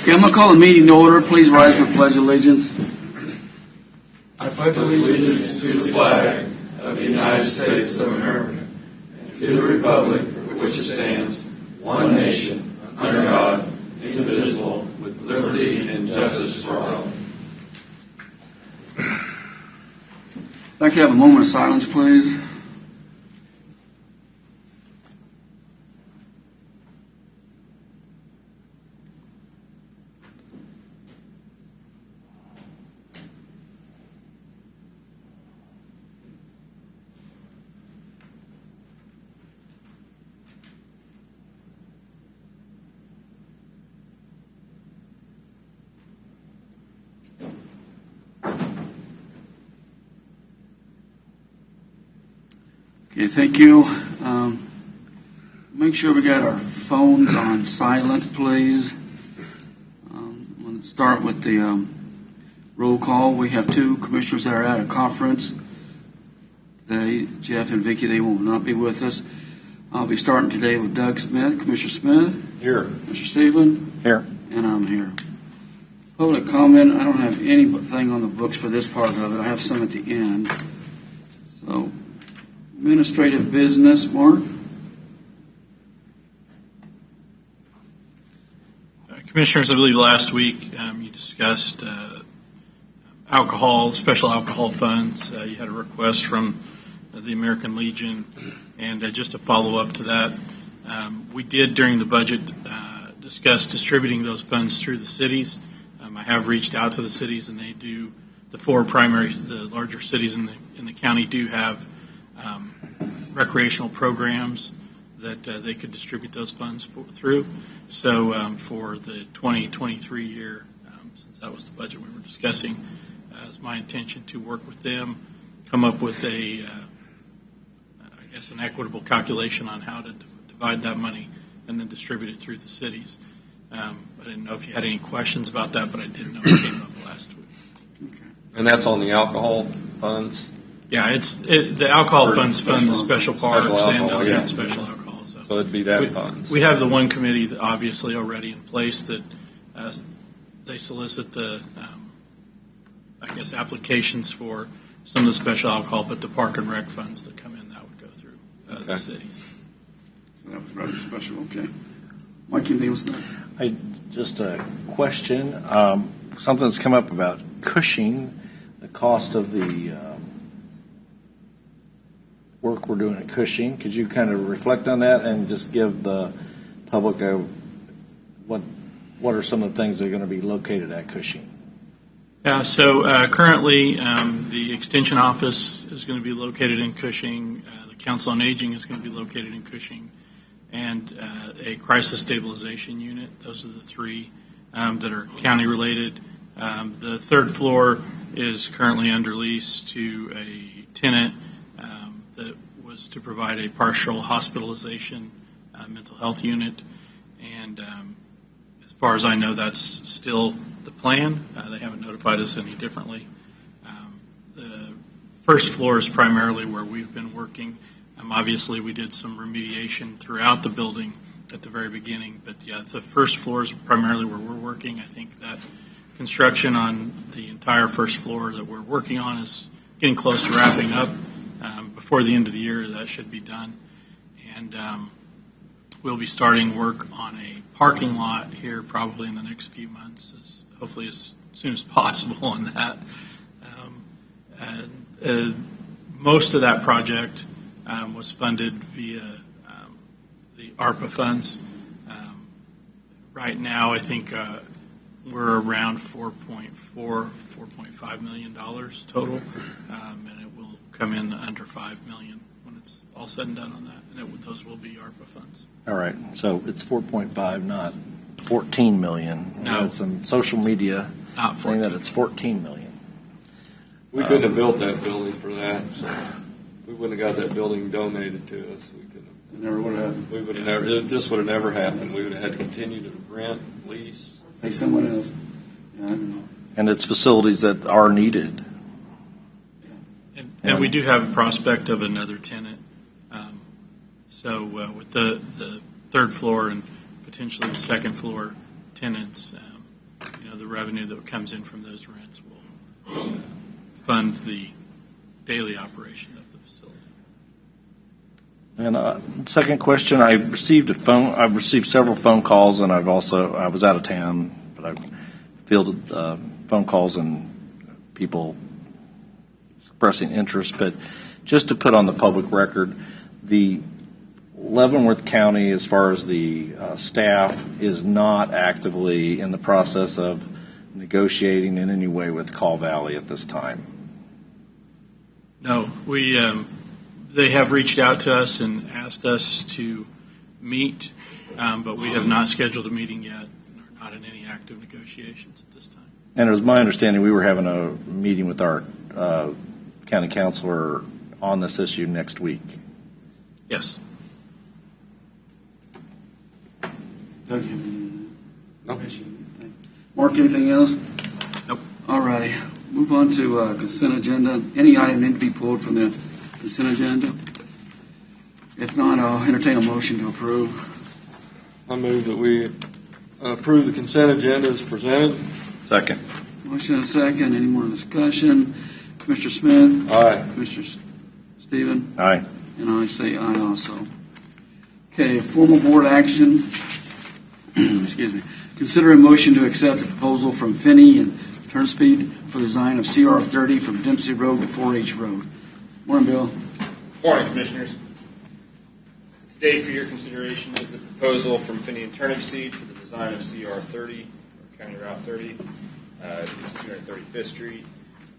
Okay, I'm going to call the meeting to order. Please rise for Pledge of Allegiance. I pledge allegiance to the flag of the United States of America and to the republic for which it stands, one nation, under God, indivisible, with liberty and justice for all. If I could have a moment of silence, please. Okay, thank you. Make sure we got our phones on silent, please. I'm going to start with the roll call. We have two commissioners that are at a conference today. Jeff and Vicki, they will not be with us. I'll be starting today with Doug Smith. Commissioner Smith? Here. Mr. Stephen? Here. And I'm here. Public comment. I don't have anything on the books for this part of it. I have some at the end. So, administrative business, Mark? Commissioners, I believe last week you discussed alcohol, special alcohol funds. You had a request from the American Legion, and just to follow up to that, we did during the budget discuss distributing those funds through the cities. I have reached out to the cities, and they do. The larger cities in the county do have recreational programs that they could distribute those funds through. So for the 2023 year, since that was the budget we were discussing, it's my intention to work with them, come up with an equitable calculation on how to divide that money and then distribute it through the cities. I didn't know if you had any questions about that, but I did know it came up last week. Okay. And that's on the alcohol funds? Yeah, the alcohol funds fund the special parks and special alcohol. So it'd be that funds. We have the one committee that obviously already in place that they solicit the, applications for some of the special alcohol, but the park and rec funds that come in, that would go through the cities. So that was rather special, okay. Mike, anything else? Just a question. Something's come up about Cushing, the cost of the work we're doing at Cushing. Could you kind of reflect on that and just give the public what are some of the things that are going to be located at Cushing? Yeah, so currently the Extension Office is going to be located in Cushing. The Council on Aging is going to be located in Cushing. And a crisis stabilization unit. Those are the three that are county related. The third floor is currently under lease to a tenant that was to provide a partial hospitalization mental health unit. And as far as I know, that's still the plan. They haven't notified us any differently. The first floor is primarily where we've been working. Obviously, we did some remediation throughout the building at the very beginning, but yeah, the first floor is primarily where we're working. I think that construction on the entire first floor that we're working on is getting close to wrapping up. Before the end of the year, that should be done. And we'll be starting work on a parking lot here probably in the next few months, hopefully as soon as possible on that. Most of that project was funded via the ARPA funds. Right now, I think we're around $4.5 million total, and it will come in under $5 million when it's all said and done on that. And those will be ARPA funds. All right, so it's 4.5, not 14 million. No. You had some social media Not saying 14. that it's 14 million. We couldn't have built that building for that. So we wouldn't have got that building donated to us. We couldn't have. It never would have happened. We would have never. This would have never happened. We would have had to continue to rent, lease. Pay someone else. Yeah, I don't know. And it's facilities that are needed. And we do have a prospect of another tenant. So with the third floor and potentially the second floor tenants, the revenue that comes in from those rents will fund the daily operation of the facility. And second question, I've received several phone calls, and I was out of town, but I've fielded phone calls and people expressing interest. But just to put on the public record, the Leavenworth County, as far as the staff, is not actively in the process of negotiating in any way with Call Valley at this time. No, they have reached out to us and asked us to meet, but we have not scheduled a meeting yet, and are not in any active negotiations at this time. And it was my understanding we were having a meeting with our county councilor on this issue next week. Yes. Doug, you have any Nope. question? Mark, anything else? Nope. All righty. Move on to consent agenda. Any item need to be pulled from the consent agenda? If not, I'll entertain a motion to approve. I move that we approve the consent agenda as presented. Second. Motion and a second. Any more discussion? Commissioner Smith? Aye. Commissioner Stephen? Aye. And I say aye also. Okay, formal board action. Excuse me. Consider a motion to accept the proposal from Finney and Turnspede for the design of CR 30 from Dempsey Road to 4H Road. Morning, Bill. Morning, Commissioners. Today for your consideration is the proposal from Finney and Turnipseed for the design of CR 30, or County Route 30. It's 235th Street,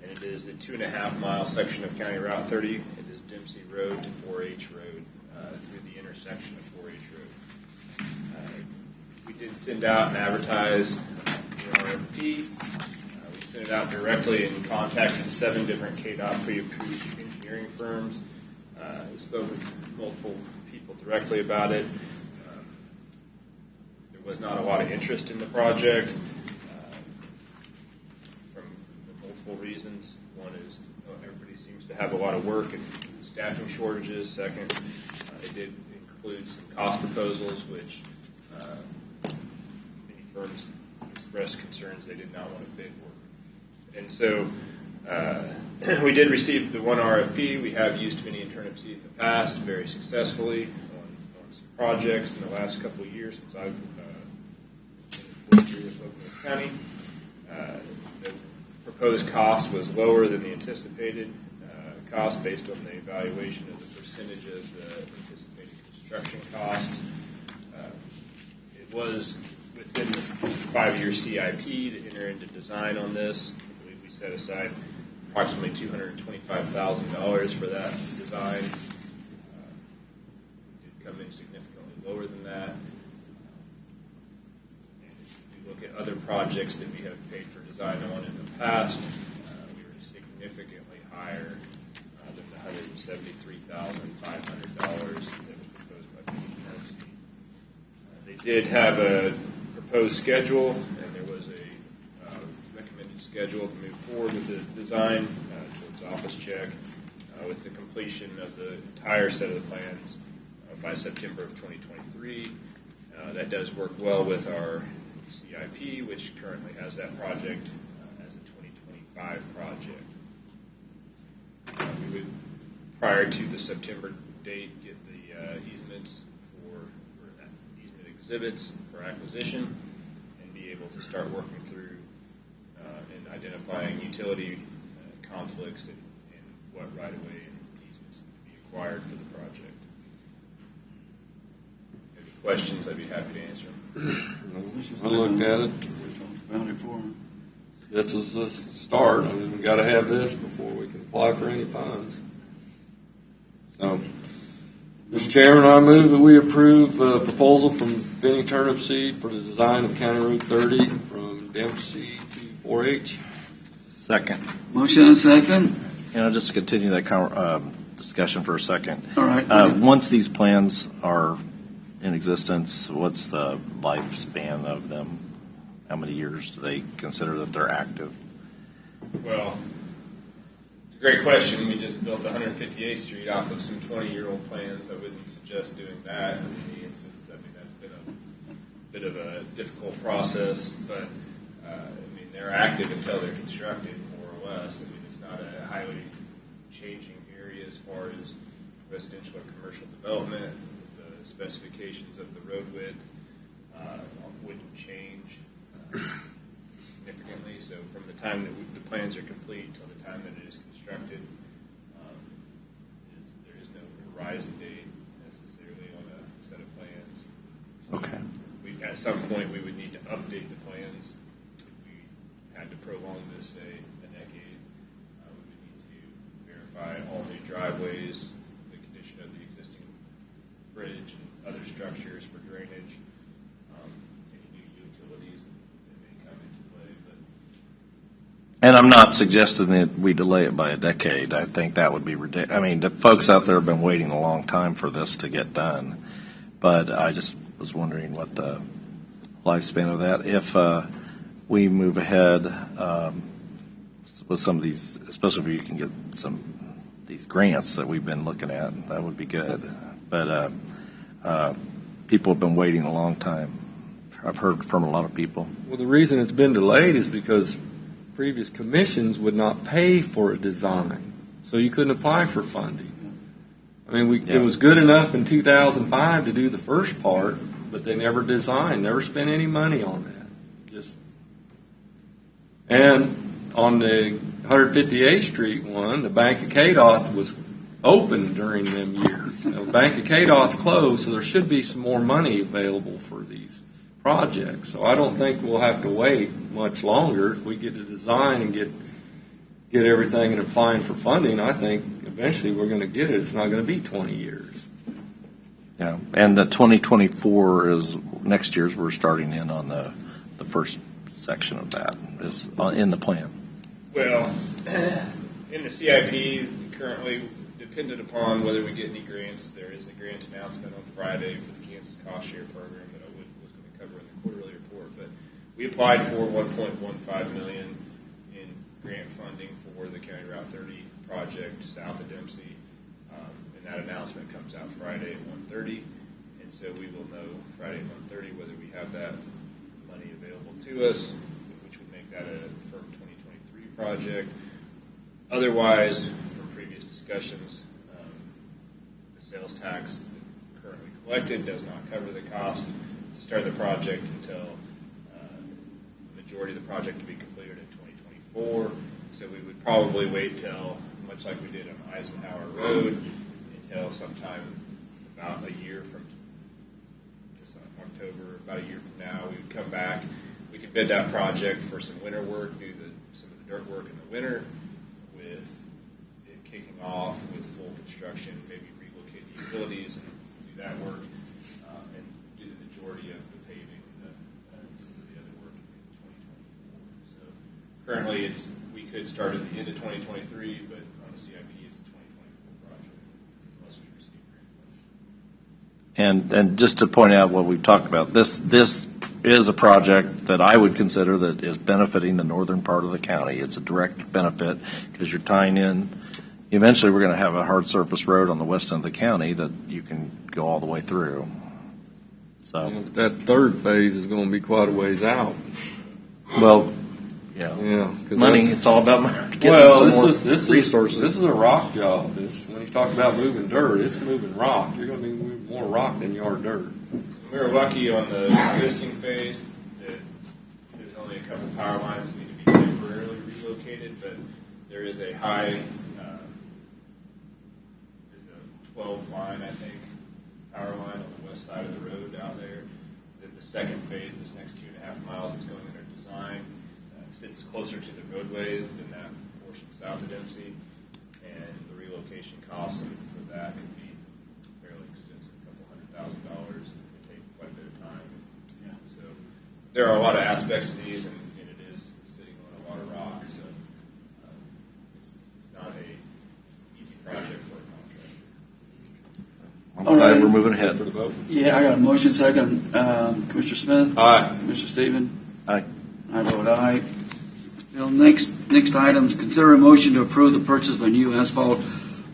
and it is the 2.5-mile section of County Route 30. It is Dempsey Road to 4H Road through the intersection of 4H Road. We did send out and advertise the RFP. We sent it out directly and contacted 7 different KDOT pre-approved engineering firms. We spoke with multiple people directly about it. There was not a lot of interest in the project for multiple reasons. One is everybody seems to have a lot of work and staffing shortages. Second, it did include some cost proposals, which many firms expressed concerns they did not want to bid work. And so we did receive the one RFP. We have used Finney and Turnipseed in the past very successfully on some projects in the last couple of years since I've been here with Oakland County. The proposed cost was lower than the anticipated cost based on the evaluation of the percentage of the anticipated construction cost. It was within this 5-year CIP to enter into design on this. I believe we set aside approximately $225,000 for that design. It did come in significantly lower than that. And if you look at other projects that we have paid for design on in the past, we were significantly higher than the $173,500 that was proposed by BOCC. They did have a proposed schedule, and there was a recommended schedule to move forward with the design towards office check with the completion of the entire set of the plans by September of 2023. That does work well with our CIP, which currently has that project as a 2025 project. We would, prior to the September date, get the easements for easement exhibits for acquisition and be able to start working through and identifying utility conflicts and what right-of-way and easements to be acquired for the project. Any questions, I'd be happy to answer them. I looked at it. Found it for me. This is the start. I mean, we got to have this before we can apply for any funds. So, Mr. Chairman, I move that we approve a proposal from Finney Turnipseed for the design of County Road 30 from Dempsey to 4H. Second. Motion and a second. And I'll just continue that discussion for a second. All right. Once these plans are in existence, what's the lifespan of them? How many years do they consider that they're active? Well, it's a great question. We just built 158th Street off of some 20-year-old plans. I wouldn't suggest doing that in any instance. I mean, that's been a bit of a difficult process, but I mean, they're active until they're constructed, more or less. I mean, it's not a highly changing area as far as residential or commercial development. The specifications of the road width wouldn't change significantly. So from the time that the plans are complete till the time that it is constructed, there is no horizon date necessarily on a set of plans. So Okay. at some point, we would need to update the plans. If we had to prolong this, say, a decade, we would need to verify all new driveways, the condition of the existing bridge and other structures for drainage, any new utilities that may come into play. And I'm not suggesting that we delay it by a decade. I think that would be ridiculous. I mean, the folks out there have been waiting a long time for this to get done. But I just was wondering what the lifespan of that. If we move ahead with some of these, especially if you can get some these grants that we've been looking at, that would be good. But people have been waiting a long time. I've heard from a lot of people. Well, the reason it's been delayed is because previous commissions would not pay for a design, so you couldn't apply for funding. I mean, it was good enough in 2005 to do the first part, but they never designed, never spent any money on that. And on the 158th Street one, the Bank of KDOT was open during them years. Now, the Bank of KDOT's closed, so there should be some more money available for these projects. So I don't think we'll have to wait much longer. If we get a design and get everything and applying for funding, I think eventually we're going to get it. It's not going to be 20 years. Yeah, and the 2024 is next year's. We're starting in on the first section of that is in the plan. Well, in the CIP, currently, dependent upon whether we get any grants, there is a grant announcement on Friday for the Kansas Cost Share Program that I was going to cover in the quarterly report. But we applied for $1.15 million in grant funding for the County Route 30 project south of Dempsey, and that announcement comes out Friday at 1:30, and so we will know Friday at 1:30 whether we have that money available to us, which would make that a firm 2023 project. Otherwise, from previous discussions, the sales tax currently collected does not cover the cost to start the project until the majority of the project to be completed in 2024. So we would probably wait till, much like we did on Eisenhower Road, until sometime about a year from this October, about a year from now, we would come back. We could bid that project for some winter work, do some of the dirt work in the winter, with it kicking off with full construction, maybe relocate the utilities and do that work, and do the majority of the paving and some of the other work in 2024. So currently we could start at the end of 2023, but on the CIP it's a 2024 project unless we receive grant funding. And just to point out what we've talked about, this is a project that I would consider that is benefiting the northern part of the county. It's a direct benefit because you're tying in. Eventually, we're going to have a hard surface road on the west end of the county that you can go all the way through. So That third phase is going to be quite a ways out. well, yeah, Yeah, 'cause money. that's- It's all about money. Well, Getting some more this resources. is a rock job. When you talk about moving dirt, it's moving rock. You're going to be moving more rock than you are dirt. We were lucky on the existing phase that there's only a couple power lines that need to be temporarily relocated, but there is a high, there's a 12 line, I think, power line on the west side of the road out there. That the second phase, this next 2.5 miles that's going under design, sits closer to the roadway than that portion south of Dempsey, and the relocation costs for that could be fairly extensive, $200,000. It would take quite a bit of time. Yeah. So there are a lot of aspects to these, and it is sitting on a lot of rock, so it's not a easy project for a contractor. I'm All glad right. we're moving ahead. For the vote. Yeah, I got a motion second. Commissioner Smith? Aye. Mr. Stephen? Aye. I vote aye. Bill, next item is consider a motion to approve the purchase of a new asphalt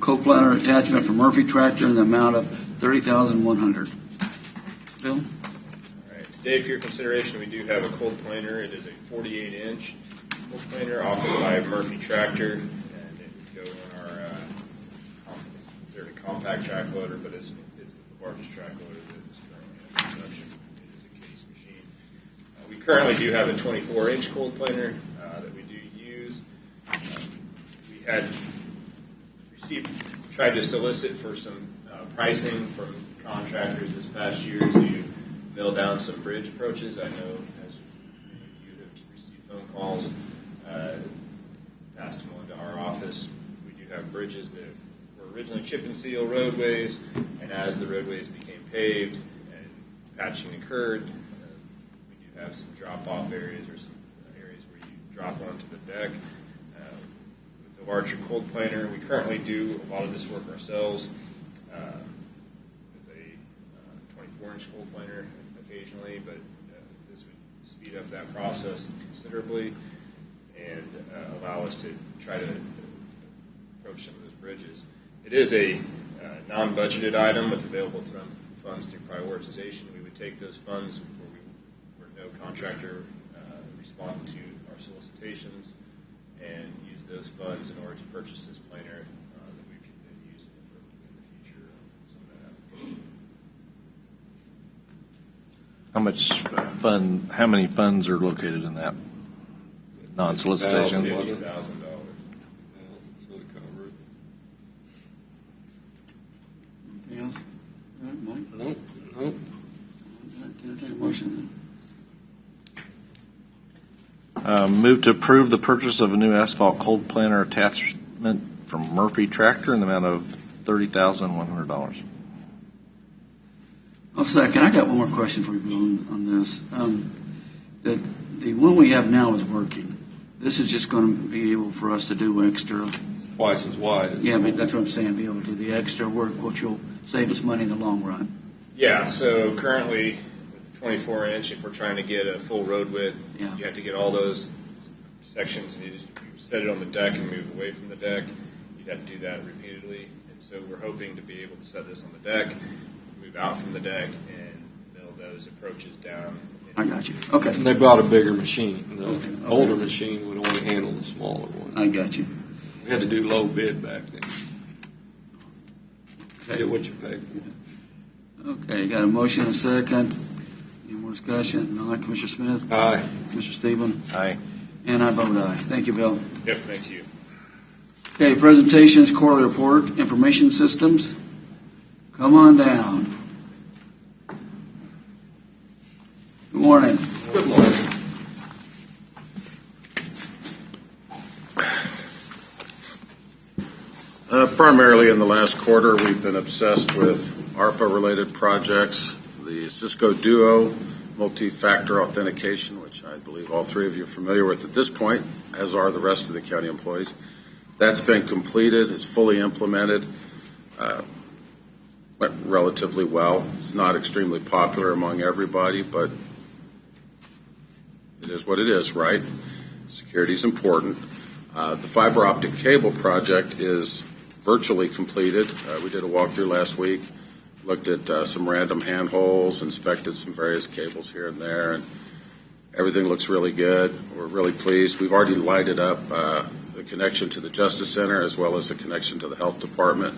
co-planer attachment for Murphy Tractor in the amount of $30,100. Bill? All right. Today, for your consideration, we do have a cold planer. It is a 48-inch cold planer offered by Murphy Tractor, and it would go in our considered a compact track loader, but it's the largest track loader that is currently in production. It is a case machine. We currently do have a 24-inch cold planer that we do use. We had tried to solicit for some pricing from contractors this past year to mill down some bridge approaches. I know as you have received phone calls, passed them on to our office. We do have bridges that were originally chip and seal roadways, and as the roadways became paved and patching occurred, we do have some drop-off areas or some areas where you drop onto the deck. With the larger cold planer, we currently do a lot of this work ourselves with a 24-inch cold planer occasionally, but this would speed up that process considerably and allow us to try to approach some of those bridges. It is a non-budgeted item with available funds through prioritization. We would take those funds where no contractor responded to our solicitations and use those funds in order to purchase this planer that we could then use in the future some of that application. How many funds are located in that non-solicitation? $50,000. Anything else? All right, Mike? Nope. Entertain a motion Move to approve the purchase of a new asphalt cold planer attachment from Murphy Tractor in the amount of $30,100. I'll second. I got one more question for you, Bill, on this. The one we have now is working. This is just going to be able for us to do extra. Twice as wide. Yeah, but that's what I'm saying. Be able to do the extra work, which will save us money in the long run. Yeah, so currently with the 24-inch, if we're trying to get a full road width, Yeah. you have to get all those sections and you just set it on the deck and move away from the deck. You'd have to do that repeatedly. And so we're hoping to be able to set this on the deck, move out from the deck, and mill those approaches down. I got you. Okay. And they brought a bigger machine. The Okay. older machine would only handle the smaller one. I got you. We had to do low bid back then. Get what you pay for. Okay, got a motion and a second. Any more discussion? No. Commissioner Smith? Aye. Commissioner Stephen? Aye. And I vote aye. Thank you, Bill. Yep, thank you. Okay, presentations, quarterly report, information systems. Come on down. Good morning. Good morning. Primarily in the last quarter, we've been obsessed with ARPA-related projects, the Cisco Duo multi-factor authentication, which I believe all three of you are familiar with at this point, as are the rest of the county employees. That's been completed, it's fully implemented, went relatively well. It's not extremely popular among everybody, but it is what it is, right? Security is important. The fiber optic cable project is virtually completed. We did a walkthrough last week, looked at some random handholds, inspected some various cables here and there, and everything looks really good. We're really pleased. We've already lighted up the connection to the Justice Center as well as the connection to the Health Department.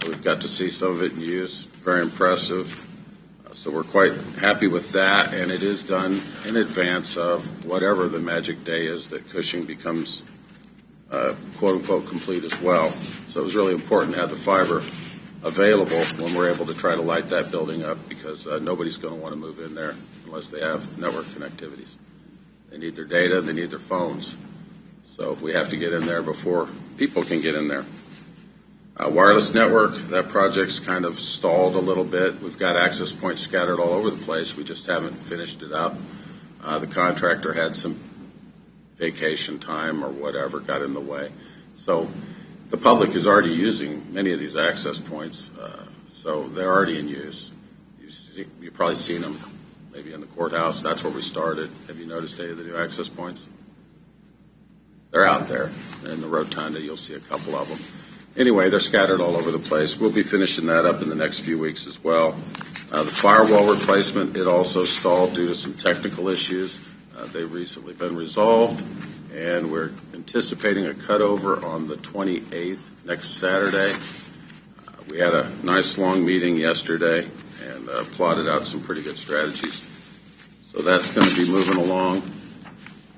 So we've got to see some of it in use. Very impressive. So we're quite happy with that, and it is done in advance of whatever the magic day is that Cushing becomes quote-unquote complete as well. So it was really important to have the fiber available when we're able to try to light that building up, because nobody's going to want to move in there unless they have network connectivities. They need their data, they need their phones. So we have to get in there before people can get in there. Wireless network, that project's kind of stalled a little bit. We've got access points scattered all over the place. We just haven't finished it up. The contractor had some vacation time or whatever got in the way. So the public is already using many of these access points, so they're already in use. You've probably seen them maybe in the courthouse. That's where we started. Have you noticed any of the new access points? They're out there in the rotunda. You'll see a couple of them. Anyway, they're scattered all over the place. We'll be finishing that up in the next few weeks as well. The firewall replacement, it also stalled due to some technical issues. They've recently been resolved, and we're anticipating a cutover on the 28th, next Saturday. We had a nice long meeting yesterday and plotted out some pretty good strategies. So that's going to be moving along.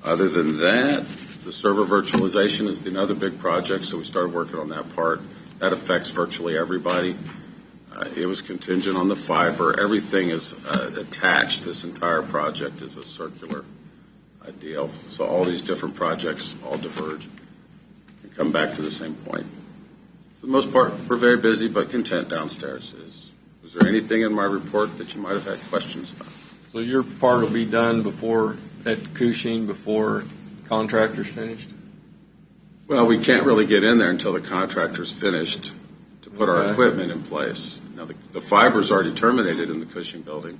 Other than that, the server virtualization is another big project, so we started working on that part. That affects virtually everybody. It was contingent on the fiber. Everything is attached. This entire project is a circular deal. So all these different projects all diverge and come back to the same point. For the most part, we're very busy but content downstairs. Is there anything in my report that you might have had questions about? So your part will be done before, at Cushing, before contractor's finished? Well, we can't really get in there until the contractor's finished to put our equipment in place. Now, the fiber's already terminated in the Cushing building,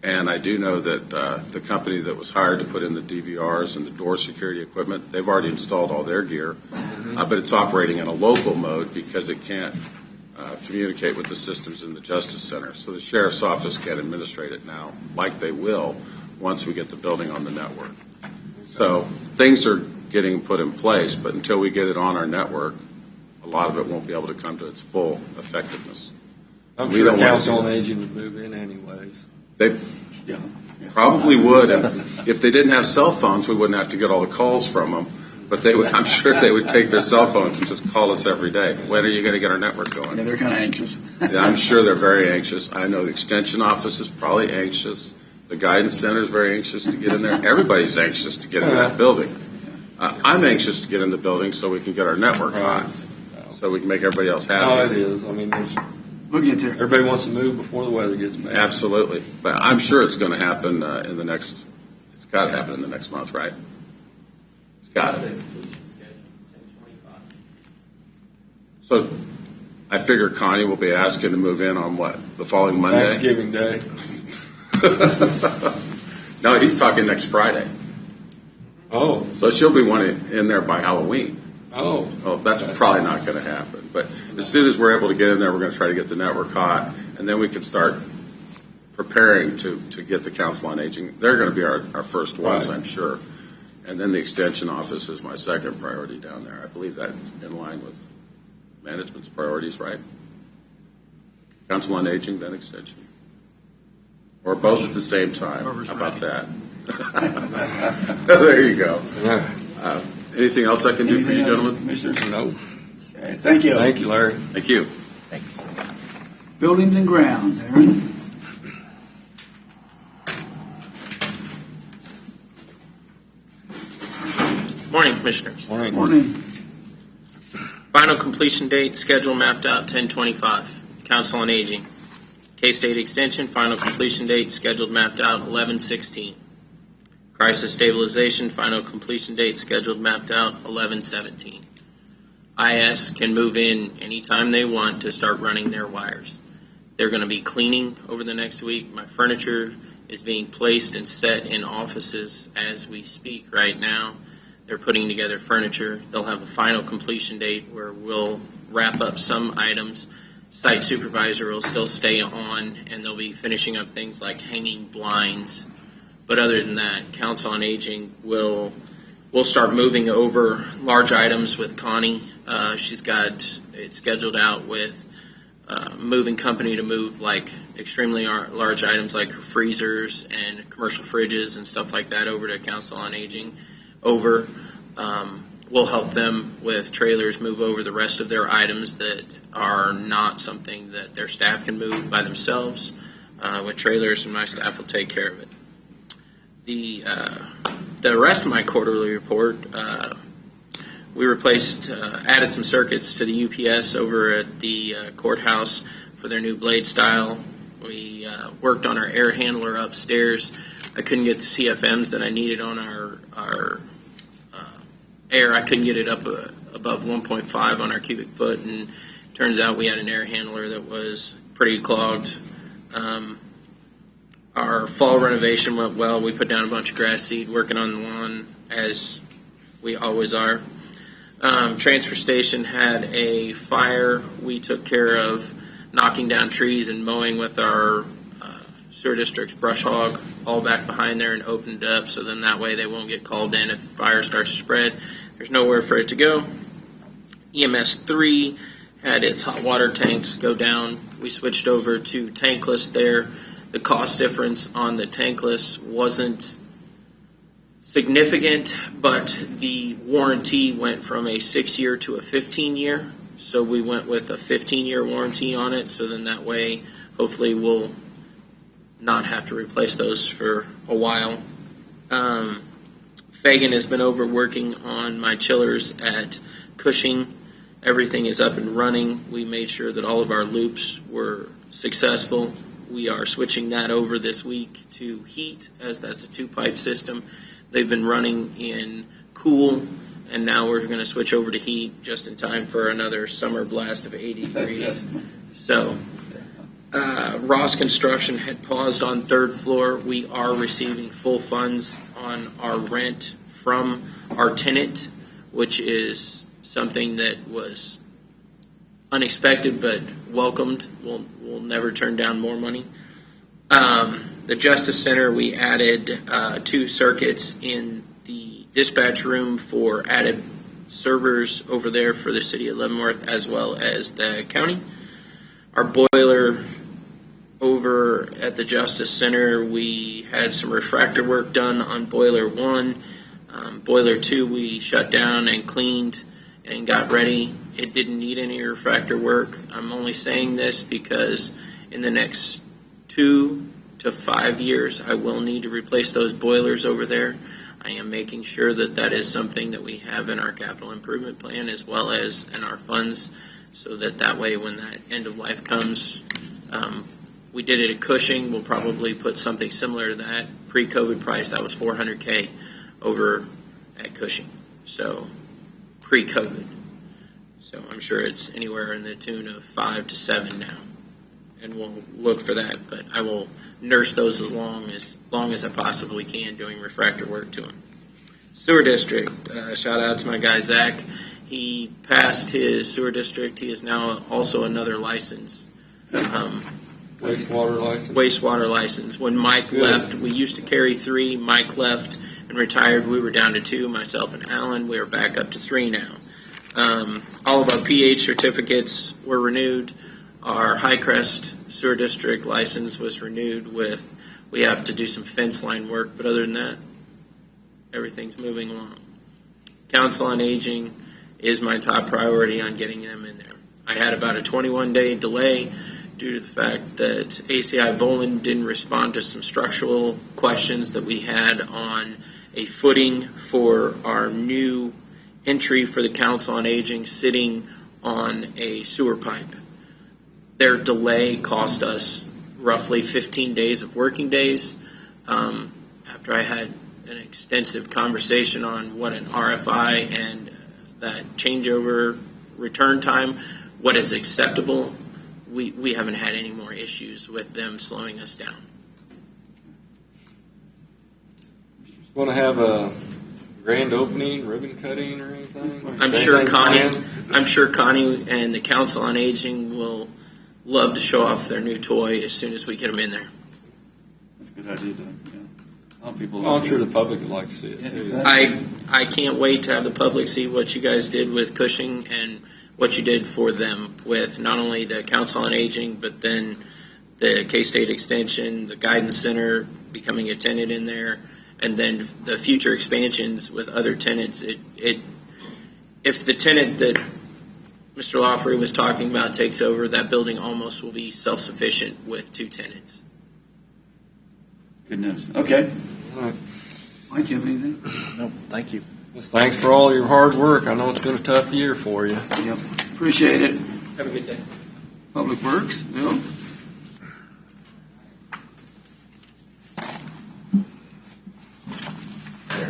and I do know that the company that was hired to put in the DVRs and the door security equipment, they've already installed all their gear, but it's operating in a local mode because it can't communicate with the systems in the Justice Center. So the Sheriff's Office can administrate it now, like they will, once we get the building on the network. So things are getting put in place, but until we get it on our network, a lot of it won't be able to come to its full effectiveness. I'm sure Council on Aging would move in anyways. They probably would. If they didn't have cell phones, we wouldn't have to get all the calls from them. But they would, I'm sure they would take their cell phones and just call us every day. When are you going to get our network going? Yeah, they're kind of anxious. Yeah, I'm sure they're very anxious. I know the Extension Office is probably anxious. The Guidance Center is very anxious to get in there. Everybody's anxious to get in that building. I'm anxious to get in the building so we can get our network hot, so we can make everybody else happy. No, it is. I mean, We'll get there. everybody wants to move before the weather gets bad. Absolutely. But I'm sure it's going to happen in the next, it's got to happen in the next month, right? It's got to. So I figure Connie will be asking to move in on what, the following Monday? Thanksgiving Day. No, he's talking next Friday. Oh. So she'll be wanting in there by Halloween. Oh. Well, that's probably not going to happen. But as soon as we're able to get in there, we're going to try to get the network hot, and then we can start preparing to get the Council on Aging. They're going to be our first ones, Right. I'm sure. And then the Extension Office is my second priority down there. I believe that's in line with management's priorities, right? Council on Aging, then Extension. Or both at the same time. How about that? There you go. Anything else I can do for you, gentlemen? Commissioners? No. Okay, thank you. Thank you, Larry. Thank you. Thanks. Buildings and grounds, Aaron. Morning, Commissioners. Morning. Morning. Final completion date, schedule mapped out 10/25. Council on Aging. K-State Extension, final completion date, scheduled mapped out 11/16. Crisis Stabilization, final completion date, scheduled mapped out 11/17. IS can move in anytime they want to start running their wires. They're going to be cleaning over the next week. My furniture is being placed and set in offices as we speak right now. They're putting together furniture. They'll have a final completion date where we'll wrap up some items. Site supervisor will still stay on, and they'll be finishing up things like hanging blinds. But other than that, Council on Aging will start moving over large items with Connie. She's got it scheduled out with moving company to move like extremely large items like freezers and commercial fridges and stuff like that over to Council on Aging. We'll help them with trailers move over the rest of their items that are not something that their staff can move by themselves with trailers, and my staff will take care of it. The rest of my quarterly report, we added some circuits to the UPS over at the courthouse for their new blade style. We worked on our air handler upstairs. I couldn't get the CFMs that I needed on our air. I couldn't get it up above 1.5 on our cubic foot, and turns out we had an air handler that was pretty clogged. Our fall renovation went well. We put down a bunch of grass seed, working on the lawn as we always are. Transfer station had a fire. We took care of knocking down trees and mowing with our sewer district's brush hog all back behind there and opened it up, so then that way they won't get called in if the fire starts to spread. There's nowhere for it to go. EMS 3 had its hot water tanks go down. We switched over to tankless there. The cost difference on the tankless wasn't significant, but the warranty went from a 6-year to a 15-year. So we went with a 15-year warranty on it, so then that way hopefully we'll not have to replace those for a while. Fagan has been over working on my chillers at Cushing. Everything is up and running. We made sure that all of our loops were successful. We are switching that over this week to heat, as that's a 2-pipe system. They've been running in cool, and now we're going to switch over to heat just in time for another summer blast of 80 degrees. So, Ross Construction had paused on 3rd floor. We are receiving full funds on our rent from our tenant, which is something that was unexpected but welcomed. We'll never turn down more money. The Justice Center, we added 2 circuits in the dispatch room for added servers over there for the city of Leavenworth as well as the county. Our boiler over at the Justice Center, we had some refractor work done on Boiler 1. Boiler 2 we shut down and cleaned and got ready. It didn't need any refractor work. I'm only saying this because in the next 2 to 5 years, I will need to replace those boilers over there. I am making sure that that is something that we have in our capital improvement plan as well as in our funds, so that way when that end of life comes, we did it at Cushing. We'll probably put something similar to that. Pre-COVID price, that was $400K over at Cushing. So pre-COVID. So I'm sure it's anywhere in the tune of 5 to 7 now. And we'll look for that, but I will nurse those as long as I possibly can, doing refractor work to them. Sewer district, shout out to my guy Zach. He passed his sewer district. He is now also another license. Wastewater license. When Mike left, we used to carry 3. Mike left and retired. We were down to 2, myself and Alan. We are back up to 3 now. All of our pH certificates were renewed. Our Highcrest Sewer District license was renewed with, we have to do some fence line work, but other than that, everything's moving along. Council on Aging is my top priority on getting them in there. I had about a 21-day delay due to the fact that ACI Boland didn't respond to some structural questions that we had on a footing for our new entry for the Council on Aging sitting on a sewer pipe. Their delay cost us roughly 15 days of working days. After I had an extensive conversation on what an RFI and that changeover return time, what is acceptable, we haven't had any more issues with them slowing us down. Want to have a grand opening, ribbon cutting, or anything? I'm sure Connie and the Council on Aging will love to show off their new toy as soon as we get them in there. That's a good idea, Doug. Yeah. A lot of people. I'm sure the public would like to see it, too. Exactly. I can't wait to have the public see what you guys did with Cushing and what you did for them with not only the Council on Aging, but then the K-State Extension, the Guidance Center becoming a tenant in there, and then the future expansions with other tenants. If the tenant that Mr. Lawfrey was talking about takes over, that building almost will be self-sufficient with 2 tenants. Good news. Okay. All right. Mike, you have anything? No, thank you. Just thanks for all your hard work. I know it's been a tough year for you. Yep. Appreciate it. Have a good day. Public Works, Bill?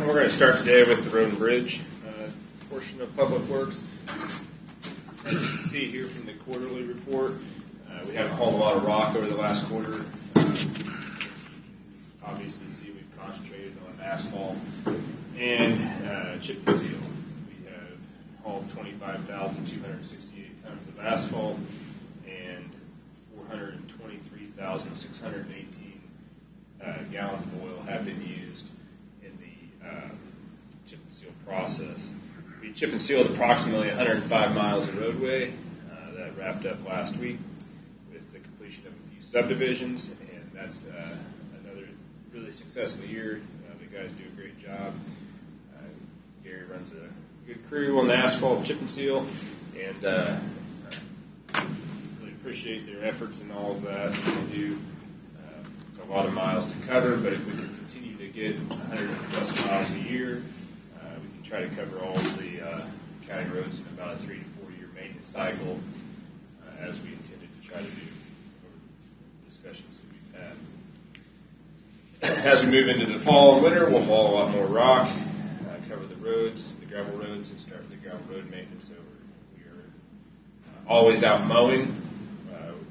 We're going to start today with the road and bridge portion of Public Works. As you can see here from the quarterly report, we haven't hauled a lot of rock over the last quarter. Obviously, see we've concentrated on asphalt and chip and seal. We have hauled 25,268 tons of asphalt and 423,618 gallons of oil have been used in the chip and seal process. We chip and sealed approximately 105 miles of roadway. That wrapped up last week with the completion of a few subdivisions, and that's another really successful year. The guys do a great job. Gary runs a good crew on the asphalt chip and seal, and really appreciate their efforts and all of that they do. It's a lot of miles to cover, but if we can continue to get 100 plus miles a year, we can try to cover all of the county roads in about a 3 to 4 year maintenance cycle, as we intended to try to do over discussions that we've had. As we move into the fall and winter, we'll haul a lot more rock, cover the roads, the gravel roads, and start the gravel road maintenance over. We are always out mowing.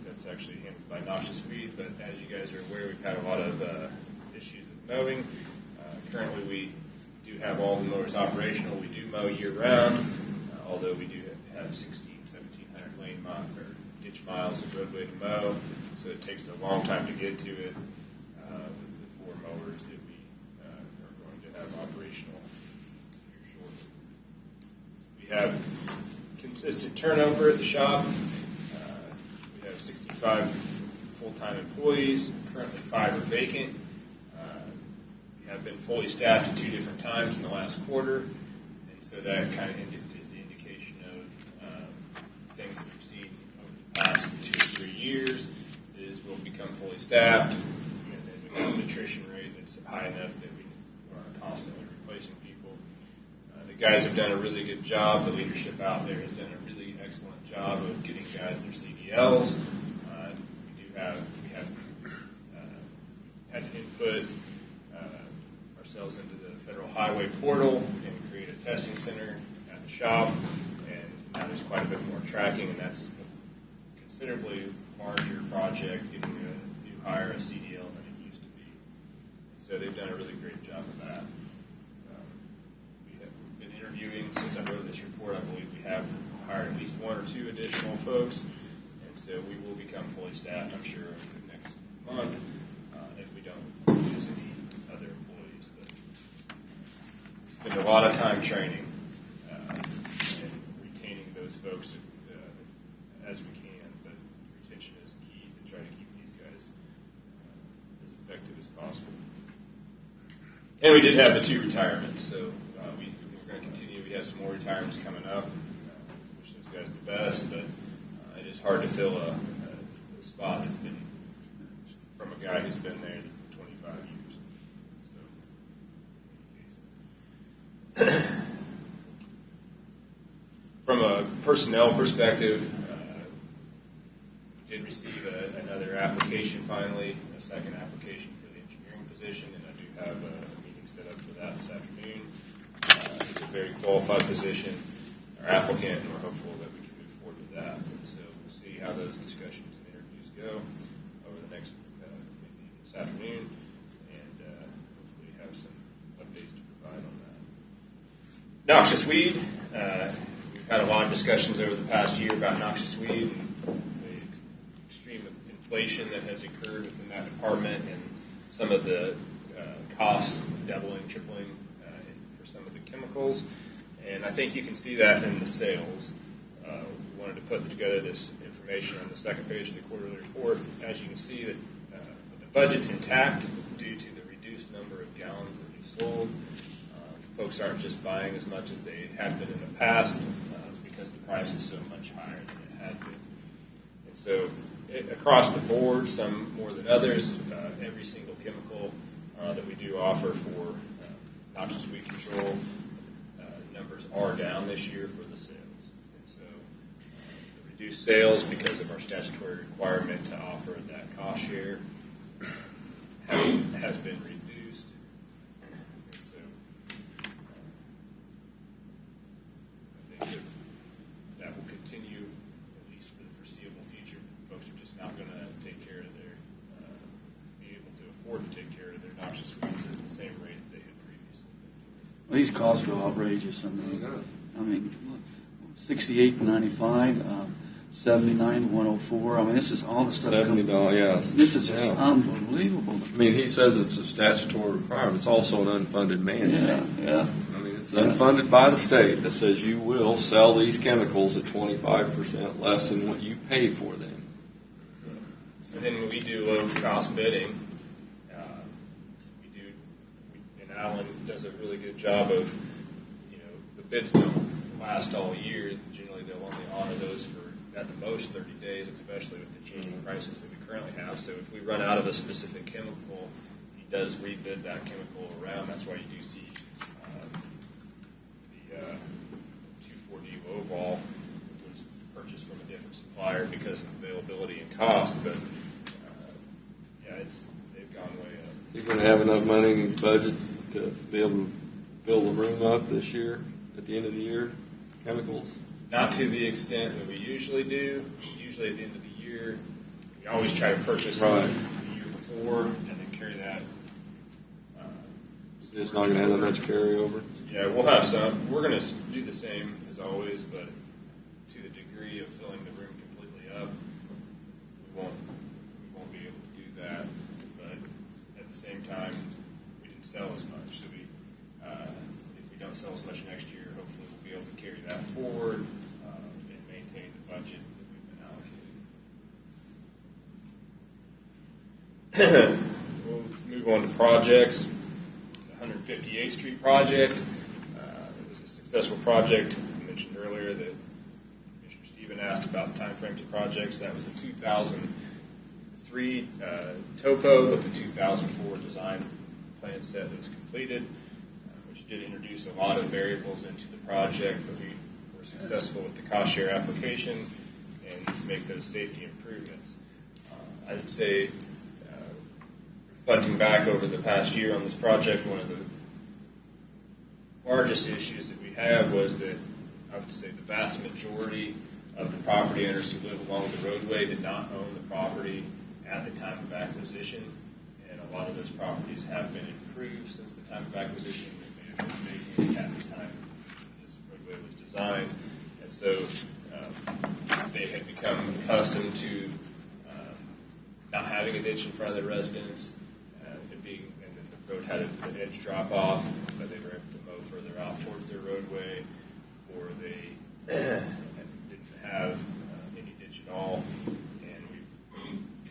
That's actually handled by noxious weed, but as you guys are aware, we've had a lot of issues with mowing. Currently, we do have all the mowers operational. We do mow year-round, although we do have 1,700 lane miles or ditch miles of roadway to mow, so it takes a long time to get to it with the 4 mowers that we are going to have operational here shortly. We have consistent turnover at the shop. We have 65 full-time employees. Currently 5 are vacant. We have been fully staffed at 2 different times in the last quarter, and so that kind of is the indication of things that we've seen over the past 2 or 3 years is we'll become fully staffed, and then we have an attrition rate that's high enough that we are constantly replacing people. The guys have done a really good job. The leadership out there has done a really excellent job of getting guys their CDLs. We have had to input ourselves into the federal highway portal and create a testing center at the shop, and now there's quite a bit more tracking, and that's a considerably larger project, getting a new hire, a CDL, than it used to be. So they've done a really great job of that. We have been interviewing since I wrote this report. I believe we have hired at least 1 or 2 additional folks, and so we will become fully staffed, I'm sure, over the next month if we don't lose any other employees. But spend a lot of time training and retaining those folks as we can, but retention is key to try to keep these guys as effective as possible. And we did have the 2 retirements, so we're going to continue. We have some more retirements coming up. Wish those guys the best, but it is hard to fill a spot that's been from a guy who's been there 25 years. So, from a personnel perspective, we did receive another application finally, a second application for the engineering position, and I do have a meeting set up for that this afternoon. It's a very qualified position, our applicant, and we're hopeful that we can move forward with that. So we'll see how those discussions and interviews go over the next maybe this afternoon, and hopefully have some updates to provide on that. Noxious weed. We've had a lot of discussions over the past year about noxious weed and the extreme inflation that has occurred within that department, and some of the costs doubling, tripling for some of the chemicals. And I think you can see that in the sales. We wanted to put together this information on the second page of the quarterly report. As you can see, that the budget's intact due to the reduced number of gallons that we sold. Folks aren't just buying as much as they have been in the past because the price is so much higher than it had been. And so across the board, some more than others, every single chemical that we do offer for noxious weed control, numbers are down this year for the sales. And so the reduced sales because of our statutory requirement to offer that cost share has been reduced. And so I think that will continue at least for the foreseeable future. Folks are just not going to take care of their, be able to afford to take care of their noxious weeds at the same rate that they had previously been doing. Well, these costs go outrageous. I mean, 68 and 95. 79 to 104. I mean, this is all the stuff. $70, yes. This is just Yeah. unbelievable. I mean, he says it's a statutory requirement. It's also an unfunded mandate. Yeah. I mean, it's unfunded by the state that says you will sell these chemicals at 25% less than what you pay for them. And then when we do low cost bidding, and Alan does a really good job of, the bids don't last all year. Generally, they'll only honor those for at the most 30 days, especially with the changing prices that we currently have. So if we run out of a specific chemical, he does rebid that chemical around. That's why you do see the 2,4-D Lowball was purchased from a different supplier because of availability and cost. But they've gone way up. You're going to have enough money in his budget to be able to fill the room up this year at the end of the year, chemicals? Not to the extent that we usually do. Usually at the end of the year, we always try to purchase the year before and then carry that. It's not going to have that much carryover? Yeah, we'll have some. We're going to do the same as always, but to the degree of filling the room completely up, we won't be able to do that. But at the same time, we didn't sell as much. So if we don't sell as much next year, hopefully we'll be able to carry that forward and maintain the budget that we've been allocated. We'll move on to projects. The 158th Street project. It was a successful project. I mentioned earlier that Commissioner Stephen asked about timeframes of projects. That was a 2003 topo with the 2004 design plan set that was completed, which did introduce a lot of variables into the project, but we were successful with the cost share application and to make those safety improvements. I would say, reflecting back over the past year on this project, one of the largest issues that we had was that I would say the vast majority of the property owners who live along the roadway did not own the property at the time of acquisition, and a lot of those properties have been improved since the time of acquisition. They may have been vacant at the time this roadway was designed, and so they had become accustomed to not having a ditch in front of their residence, and then the road had an edge drop off, but they were able to mow further out towards their roadway, or they didn't have any ditch at all, and we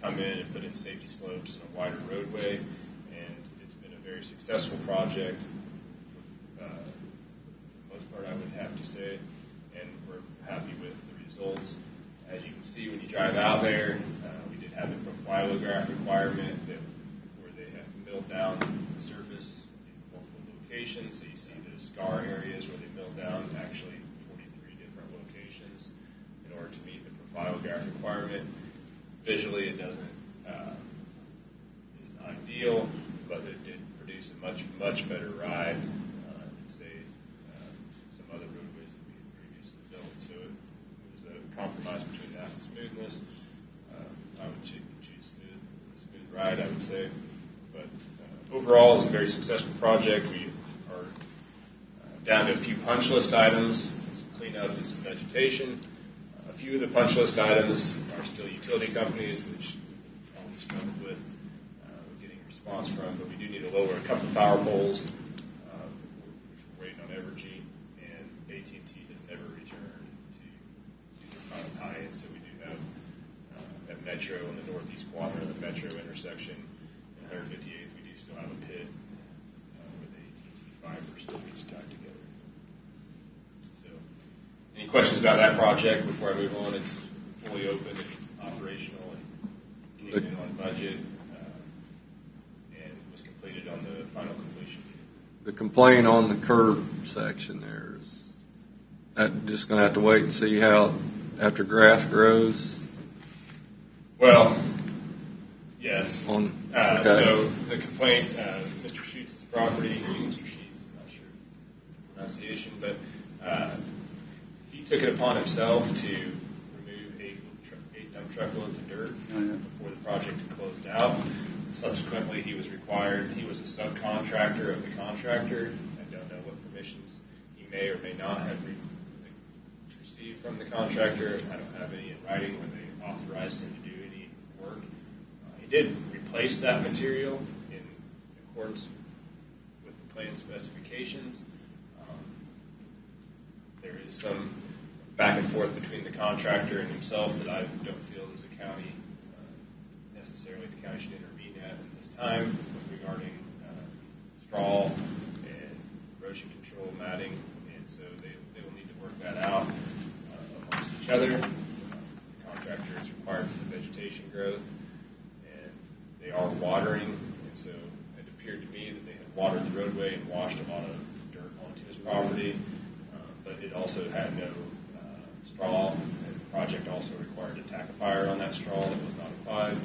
come in and put in safety slopes and a wider roadway, and it's been a very successful project for the most part, I would have to say, and we're happy with the results. As you can see when you drive out there, we did have a profilograph requirement where they have milled down the surface in multiple locations, so you see those scar areas where they milled down actually 43 different locations in order to meet the profilograph requirement. Visually, it isn't ideal, but it did produce a much better ride than say some other roadways that we had previously built. So it was a compromise between that and smoothness. I would choose smooth ride, I would say. But overall, it was a very successful project. We are down to a few punch list items, some cleanup and some vegetation. A few of the punch list items are still utility companies, which I'll just come with getting a response from, but we do need to lower a couple of power poles, which we're waiting on Evergy, and AT&T has never returned to do their final tie-in, so we do have at Metro in the northeast quadrant of the Metro intersection in 158th, we do still have a pit where the AT&T fiber still gets tied together. So, any questions about that project before I move on? It's fully open and operational and came in on budget and was completed on the final completion. The complaint on the curb section there is that just going to have to wait and see how after grass grows? Well, yes. Okay. So the complaint, Mr. Sheets' property, Mr. Sheets, I'm not sure the pronunciation, but he took it upon himself to remove 8 dump truckloads of dirt before the project had closed out. Subsequently, he was a subcontractor of the contractor. I don't know what permissions he may or may not have received received from the contractor. I don't have any in writing where they authorized him to do any work. He did replace that material in accordance with the plan specifications. There is some back and forth between the contractor and himself that I don't feel as a county, necessarily the county should intervene at this time regarding straw and erosion control matting, and so they will need to work that out amongst each other. The contractor is required for the vegetation growth, and they are watering, and so it appeared to me that they had watered the roadway and washed a lot of dirt onto his property, but it also had no straw, and the project also required a tackifier on that straw that was not applied,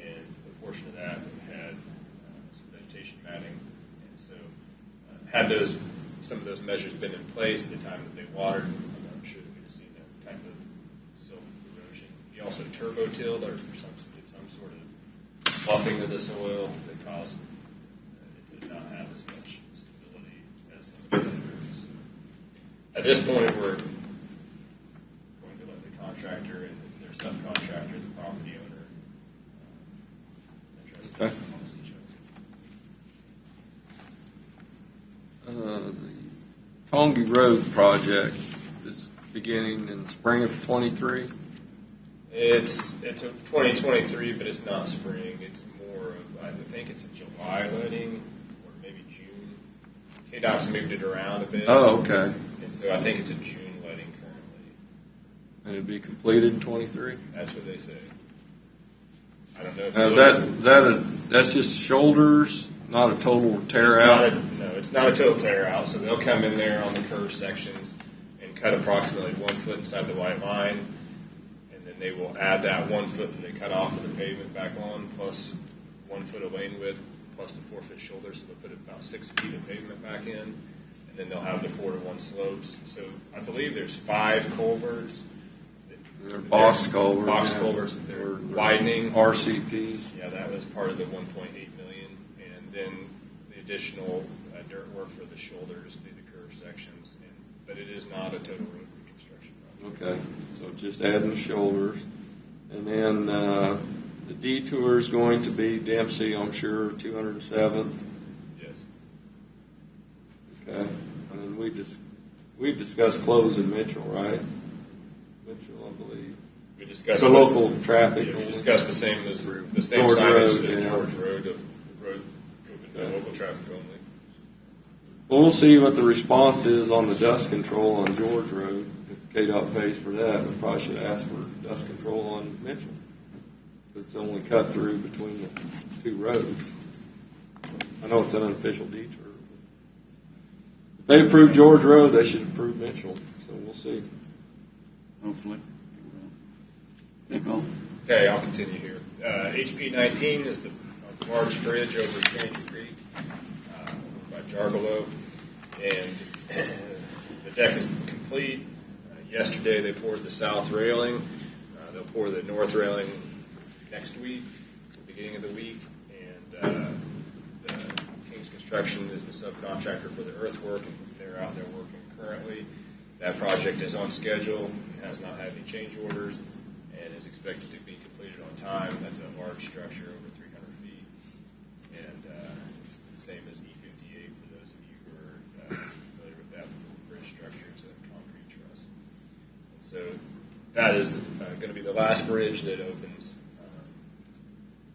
and a portion of that had some vegetation matting, and so had some of those measures been in place at the time that they watered, I'm sure that we'd have seen that type of silt erosion. He also turbo-tilled or did some sort of buffing of the soil that caused it to not have as much stability as some of the others. So at this point, we're going to let the contractor and their subcontractor, the property owner, address this amongst each other. The Tongi Road project is beginning in the spring of 23. It's a 2023, but it's not spring. It's more of, I think it's a July letting or maybe June. KDOT's moved it around a bit. Oh, okay. And so I think it's a June letting currently. And it'll be completed in 23. That's what they say. I don't know if Now, that's just shoulders, not a total tear out? No, it's not a total tear out. So they'll come in there on the curved sections and cut approximately 1 foot inside the white line, and then they will add that 1 foot that they cut off of the pavement back on, plus 1 foot of lane width, plus the 4 foot shoulder, so they'll put about 6 feet of pavement back in, and then they'll have the 4-to-1 slopes. So I believe there's 5 culverts. They're box culverts. Box culverts that they're widening. RCPs. Yeah, that was part of the 1.8 million, and then the additional dirt work for the shoulders through the curved sections. But it is not a total road reconstruction project. Okay, so just adding the shoulders. And then the detour is going to be Dempsey, I'm sure, 207th. Yes. Okay, and then we discussed closing Mitchell, right? Mitchell, I believe. We discussed the local traffic. Yeah, we discussed the same George signage Road, as yeah. George Road, of road open to local traffic only. Well, we'll see what the response is on the dust control on George Road. If KDOT pays for that, we probably should ask for dust control on Mitchell. It's only cut through between the 2 roads. I know it's an unofficial detour. If they approve George Road, they should approve Mitchell. So we'll see. Hopefully. Nicole? Okay, I'll continue here. HP 19 is the large bridge over Sandy Creek by Jargalo, and the deck is complete. Yesterday they poured the south railing. They'll pour the north railing next week, the beginning of the week, and the King's Construction is the subcontractor for the earthwork, and they're out there working currently. That project is on schedule, has not had any change orders, and is expected to be completed on time. That's a large structure, over 300 feet, and it's the same as E58 for those of you who are familiar with that bridge structure. It's a concrete truss. And so that is going to be the last bridge that opens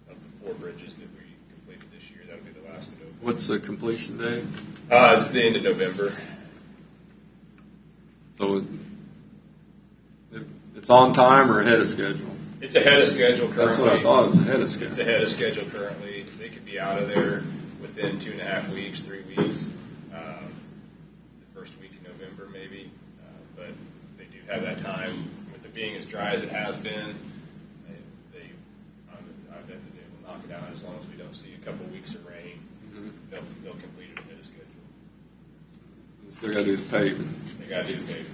of the 4 bridges that we completed this year. That'll be the last that opens. What's the completion date? It's the end of November. So it's on time or ahead of schedule? It's ahead of schedule currently. That's what I thought. It was ahead of schedule. It's ahead of schedule currently. They could be out of there within 2.5 weeks, 3 weeks. The first week in November, maybe. But they do have that time. With it being as dry as it has been, I bet that they will knock it out as long as we don't see a couple weeks of rain. Mm-hmm. They'll complete it ahead of schedule. They got to do the paving. They got to do the paving.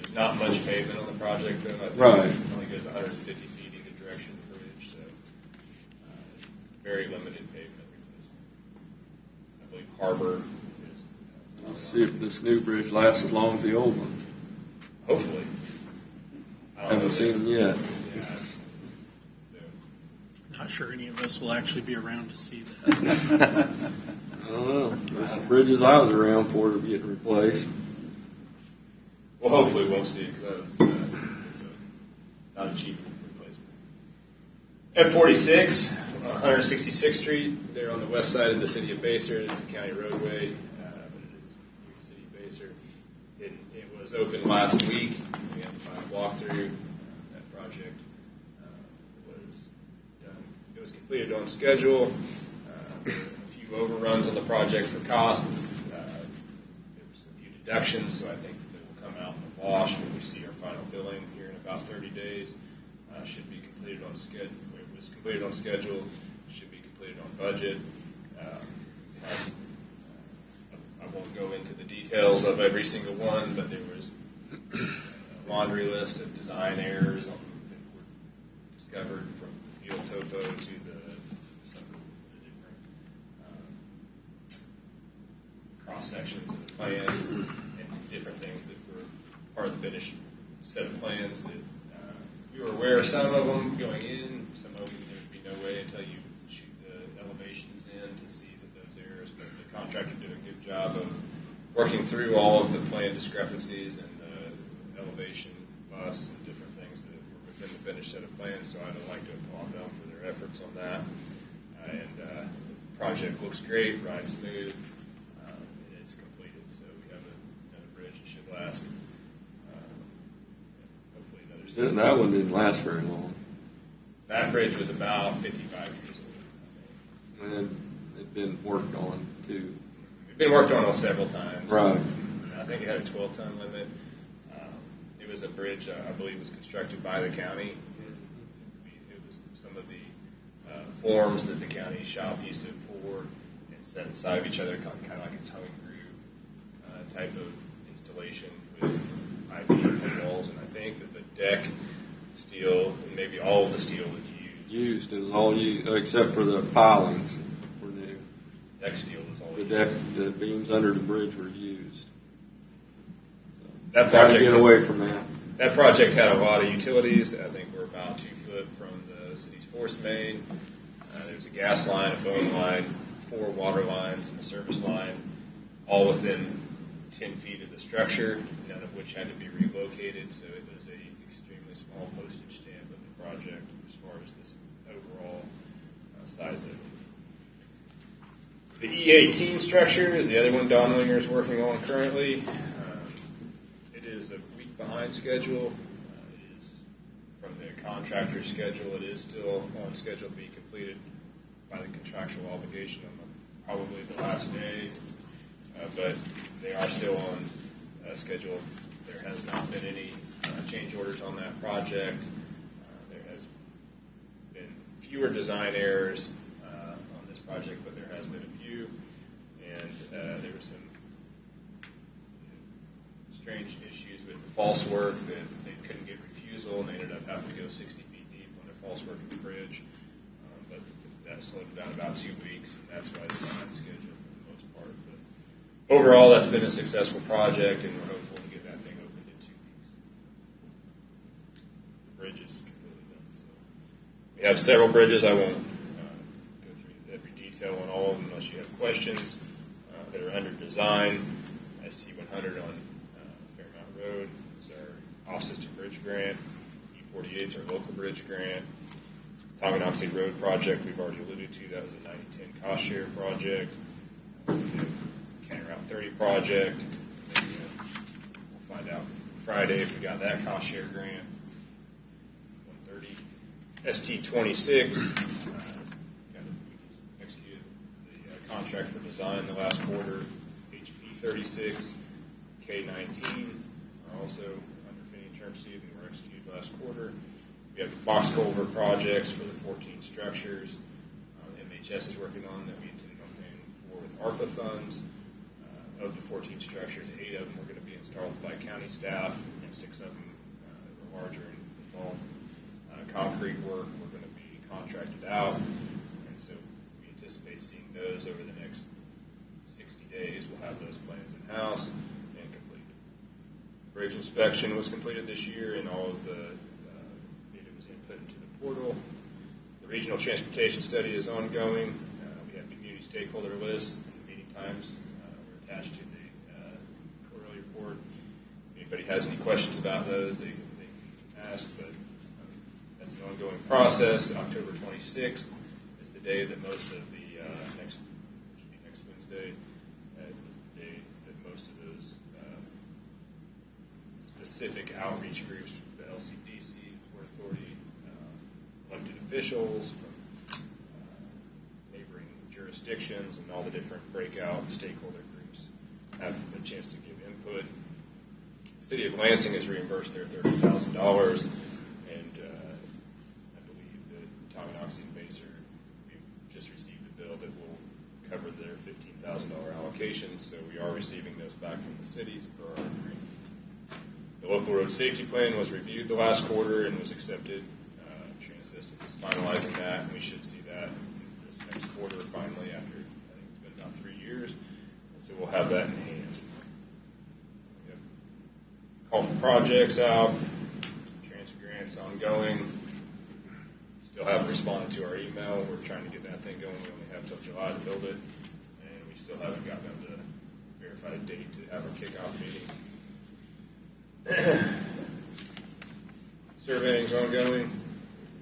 There's not much pavement on the project, though. I think Right. It only goes 150 feet either direction of the bridge, so it's very limited pavement replacement. I believe Harbor is. We'll see if this new bridge lasts as long as the old one. Hopefully. Haven't seen them yet. Yeah. So, Not sure any of us will actually be around to see that. I don't know. There's some bridges I was around for that are getting replaced. well, hopefully we won't see it because it's not a cheap replacement. At 46, 166th Street, they're on the west side of the city of Basehor. It's a county roadway, but it is city of Basehor. It was opened last week. We had the final walkthrough. That project was done. It was completed on schedule. A few overruns on the project for cost. There was a few deductions, so I think that will come out in the wash when we see our final billing here in about 30 days. Should be completed on schedule. It was completed on schedule. Should be completed on budget. I won't go into the details of every single one, but there was a laundry list of design errors that were discovered from field topo to some of the different cross sections of the plans and different things that were part of the finished set of plans that we were aware of some of them going in, some of them there would be no way until you shoot the elevations in to see that those errors, but the contractor did a good job of working through all of the plan discrepancies and the elevation bus and different things that were within the finished set of plans, so I'd like to applaud them for their efforts on that. The project looks great, rides smooth, and it's completed, so we have another bridge that should last hopefully another 6 That one didn't last very long. That bridge was about 55 years old. And it'd been worked on, too. It's been worked on several times. Right. I think it had a 12-ton limit. It was a bridge, I believe, was constructed by the county. It was some of the forms that the county shop used to pour and set inside of each other, kind of like a tongue and groove type of installation with IV walls. And I think that the deck steel, and maybe all of the steel was used. It was all used, except for the pilings were new. Deck steel was all The used. the beams under the bridge were used. That Trying to project, get away from that. that project had a lot of utilities. I think we're about 2 foot from the city's force main. There's a gas line, a phone line, 4 water lines, and a service line, all within 10 feet of the structure, none of which had to be relocated, so it was a extremely small postage stamp of the project as far as this overall size of it. The E18 structure is the other one Don Winger is working on currently. It is a week behind schedule. It is from the contractor's schedule. It is still on schedule to be completed by the contractual obligation on probably the last day, but they are still on schedule. There has not been any change orders on that project. There has been fewer design errors on this project, but there has been a few, and there were some strange issues with the false work that they couldn't get refusal, and they ended up having to go 60 feet deep on their false work in the bridge. But that slowed it down about 2 weeks, and that's why it's behind schedule for the most part. But overall, that's been a successful project, and we're hopeful to get that thing opened in 2 weeks. The bridge is completely done. So we have several bridges. I won't go through every detail on all of them unless you have questions that are under design. ST100 on Fairmount Road is our off-system bridge grant. E48 is our local bridge grant. Tonganoxie Road project we've already alluded to. That was a 90-10 cost share project. County Route 30 project. We'll find out Friday if we got that cost share grant. 130. ST26. Executed the contract for design the last quarter. HP 36. K19 are also under fitting term sheet and were executed last quarter. We have the box culvert projects for the 14 structures MHS is working on that we intended on paying for with ARPA funds. Of the 14 structures, 8 of them were going to be installed by county staff, and 6 of them were larger and involved concrete work. We're going to be contracted out, and so we anticipate seeing those over the next 60 days. We'll have those plans in-house and complete. The bridge inspection was completed this year, and all of the data was input into the portal. The regional transportation study is ongoing. We have community stakeholder lists and meeting times were attached to the quarterly report. If anybody has any questions about those, they can ask, but that's an ongoing process. October 26th is the day that most of the next Wednesday, the day that most of those specific outreach groups, the LCDC, Port Authority, elected officials from neighboring jurisdictions, and all the different breakout stakeholder groups have a chance to give input. The City of Lansing has reimbursed their $30,000, and I believe that Tonganoxie and Baser, we've just received a bill that will cover their $15,000 allocation, so we are receiving those back from the cities per our agreement. The local road safety plan was reviewed the last quarter and was accepted. Trans-System is finalizing that, and we should see that this next quarter finally after, I think it's been about 3 years. And so we'll have that in hand. We have call for projects out, transfer grants ongoing. Still haven't responded to our email. We're trying to get that thing going. We only have till July to build it, and we still haven't gotten them to verify a date to have our kickoff meeting. Surveying's ongoing.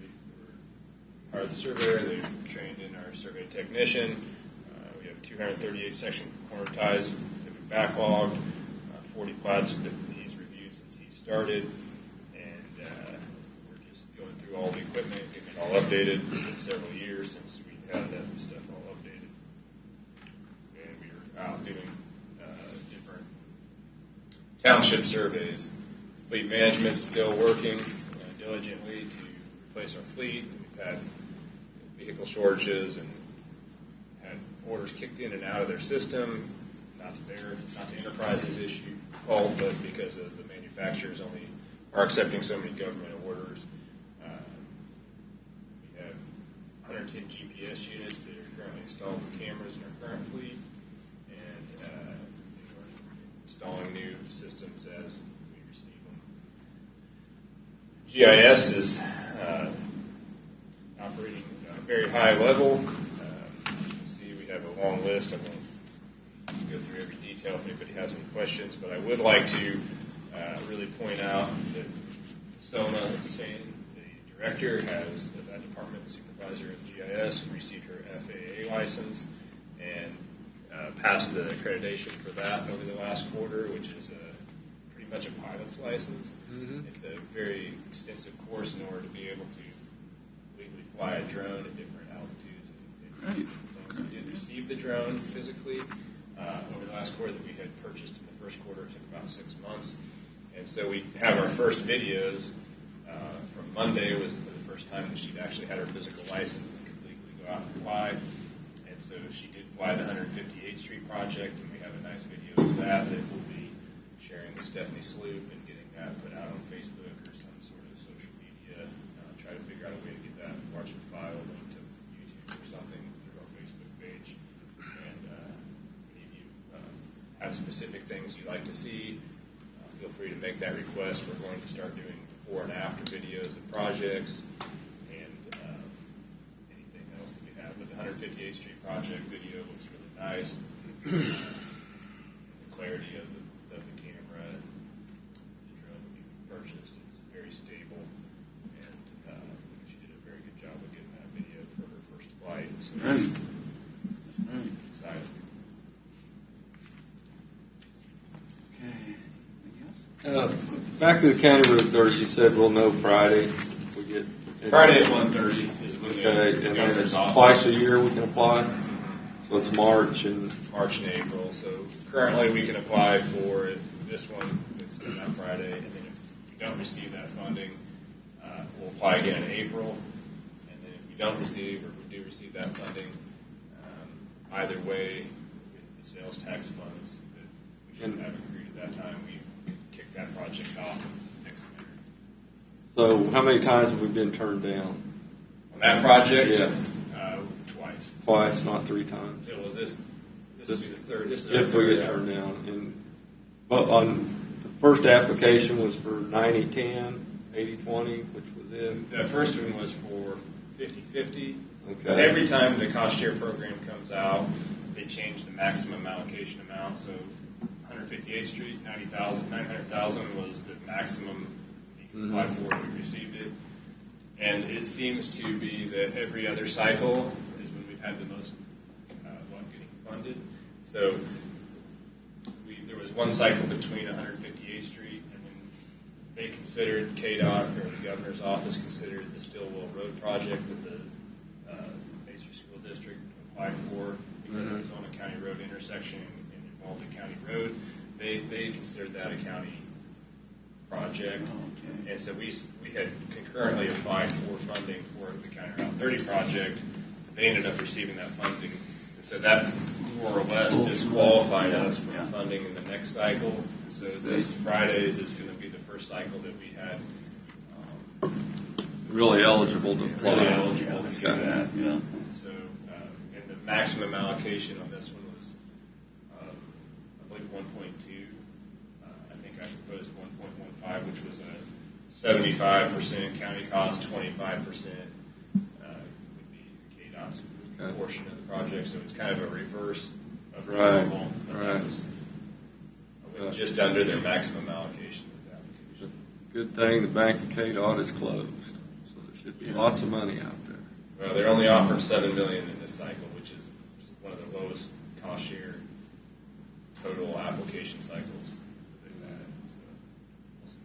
We hired the surveyor. They're trained in our survey technician. We have 238 section corner ties that we backlogged, 40 plats that he's reviewed since he started, and we're just going through all the equipment, getting it all updated. It's been several years since we had that stuff all updated, and we were out doing different township surveys. Fleet management's still working diligently to replace our fleet. We've had vehicle shortages and had orders kicked in and out of their system, not the Enterprise's issue fault, but because of the manufacturers only are accepting so many government orders. We have 110 GPS units that are currently installed with cameras in our current fleet, and we're installing new systems as we receive them. GIS is operating at a very high level. You can see we have a long list. I won't go through every detail if anybody has any questions, but I would like to really point out that Sona Hussain, the director, has that department supervisor of GIS, received her FAA license and passed the accreditation for that over the last quarter, which is pretty much a pilot's license. Mm-hmm. It's a very extensive course in order to be able to legally fly a drone at different altitudes. And we did receive the drone physically over the last quarter that we had purchased in the first quarter. It took about 6 months. And so we have our first videos from Monday was the first time that she'd actually had her physical license and could legally go out and fly. And so she did fly the 158th Street project, and we have a nice video of that we'll be sharing with Stephanie Sloop and getting that put out on Facebook or some sort of social media. Try to figure out a way to get that larger file linked to YouTube or something through our Facebook page. And if you have specific things you'd like to see, feel free to make that request. We're going to start doing before and after videos of projects and anything else that we have. But the 158th Street project video looks really nice. The clarity of the camera and the drone that we purchased is very stable, and she did a very good job of getting that video for her first flight. So excited. Back to the County Road 30, you said we'll know Friday. We get Friday at 1:30 is when and then it's twice a year we can apply. So it's March and April. So currently we can apply for this one. It's on Friday, and then if we don't receive that funding, we'll apply again in April. And then if we don't receive or we do receive that funding, either way, with the sales tax funds that we should have accrued at that time, we kick that project off next year. so how many times have we been turned down? On that project? Yeah. Twice. Twice, not 3 times. This will be the third. This is If we third get turned down. But on the first application was for 90-10, 80-20, which was it? The first one was for 50/50. Okay. Every time the cost share program comes out, they change the maximum allocation amount. So 158th Street, 900,000 was the maximum you could apply for. We received it. And it seems to be that every other cycle is when we've had the most luck getting funded. So there was one cycle between 158th Street, and when they considered KDOT, or the governor's office considered the Stillwell Road project that the Macer School District applied for because it was on a county road intersection and involved a county road. They considered that a county project. Okay. And so we had concurrently applied for funding for the County Route 30 project. They ended up receiving that funding. And so that more or less disqualified us from funding in the next cycle. So this Friday's is going to be the first cycle that we had Really eligible to apply. really eligible to See get that, yeah. So, and the maximum allocation on this one was, I believe, 1.2. I think I proposed 1.15, which was a 75% county cost, 25% would be KDOT's portion of the project. So it's kind of a reverse of the normal. Right. Just under their maximum allocation of the application. Good thing the Bank of KDOT is closed, so there should be lots of money out there. Well, they're only offering $7 million in this cycle, which is one of the lowest cost share total application cycles that they've had. So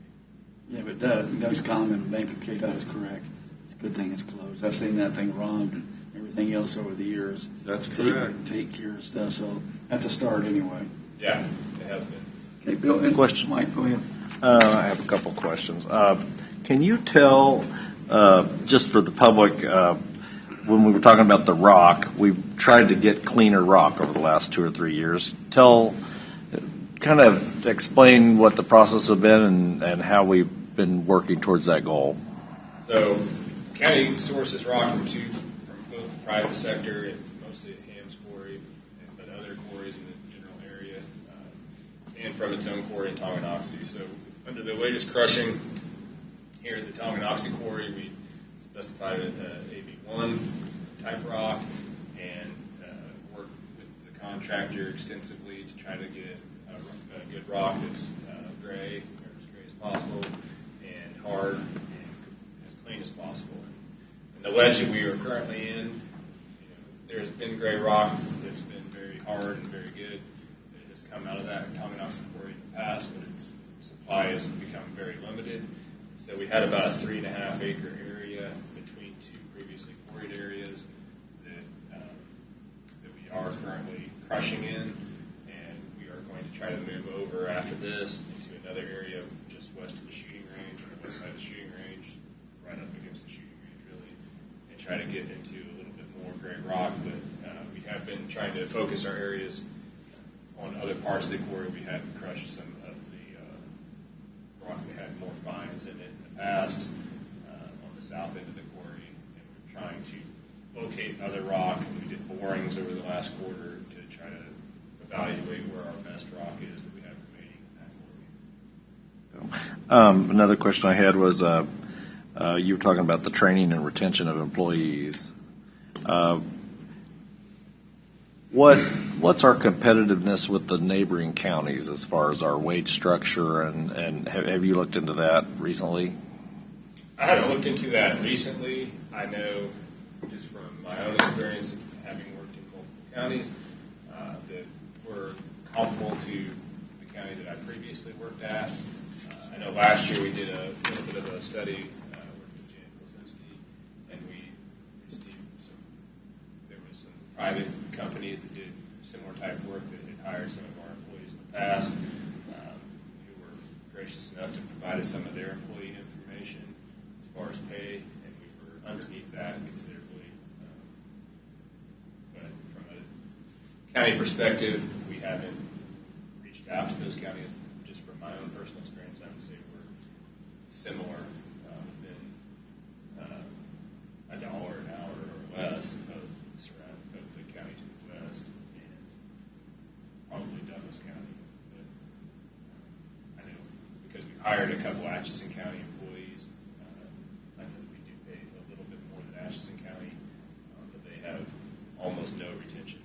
we'll see. Yeah, but Doug's comment, Bank of KDOT is correct. It's a good thing it's closed. I've seen that thing robbed and everything else over the years. That's correct. Take care of stuff, so that's a start anyway. Yeah, it has been. Okay, Bill, and Question. Mike, go ahead. I have a couple questions. Can you tell, just for the public, when we were talking about the rock, we've tried to get cleaner rock over the last 2 or 3 years. Kind of explain what the process has been and how we've been working towards that goal. So, county sources rock from both the private sector and mostly at Ham's Quarry, but other quarries in the general area, and from its own quarry in Tonganoxie. So, under the latest crushing here at the Tonganoxie Quarry, we specified an AB1 type rock and worked with the contractor extensively to try to get a good rock that's gray, or as gray as possible, and hard, and as clean as possible. And the ledge that we are currently in, there's been gray rock that's been very hard and very good that has come out of that Tonganoxie Quarry in the past, but its supply has become very limited. So we had about a 3.5 acre area between two previously quarried areas that we are currently crushing in, and we are going to try to move over after this into another area just west of the shooting range, on the west side of the shooting range, right up against the shooting range really, and try to get into a little bit more gray rock. But we have been trying to focus our areas on other parts of the quarry. We had crushed some of the rock that had more fines in it in the past on the south end of the quarry, and we're trying to locate other rock. And we did borings over the last quarter to try to evaluate where our best rock is that we have remaining in that quarry. Another question I had was you were talking about the training and retention of employees. What's our competitiveness with the neighboring counties as far as our wage structure, and have you looked into that recently? I haven't looked into that recently. I know just from my own experience of having worked in multiple counties that we're comparable to the county that I previously worked at. I know last year we did a little bit of a study working with Janet Kosinski, and we received there was some private companies that did similar type work that had hired some of our employees in the past who were gracious enough to provide us some of their employee information as far as pay, and we were underneath that considerably. But from a county perspective, we haven't reached out to those counties. Just from my own personal experience, I would say we're similar within $1 an hour or less of the county to the west, and probably Douglas County. But I know Atchison County employees. I know we do pay a little bit more than Atchison County, but they have almost no retention.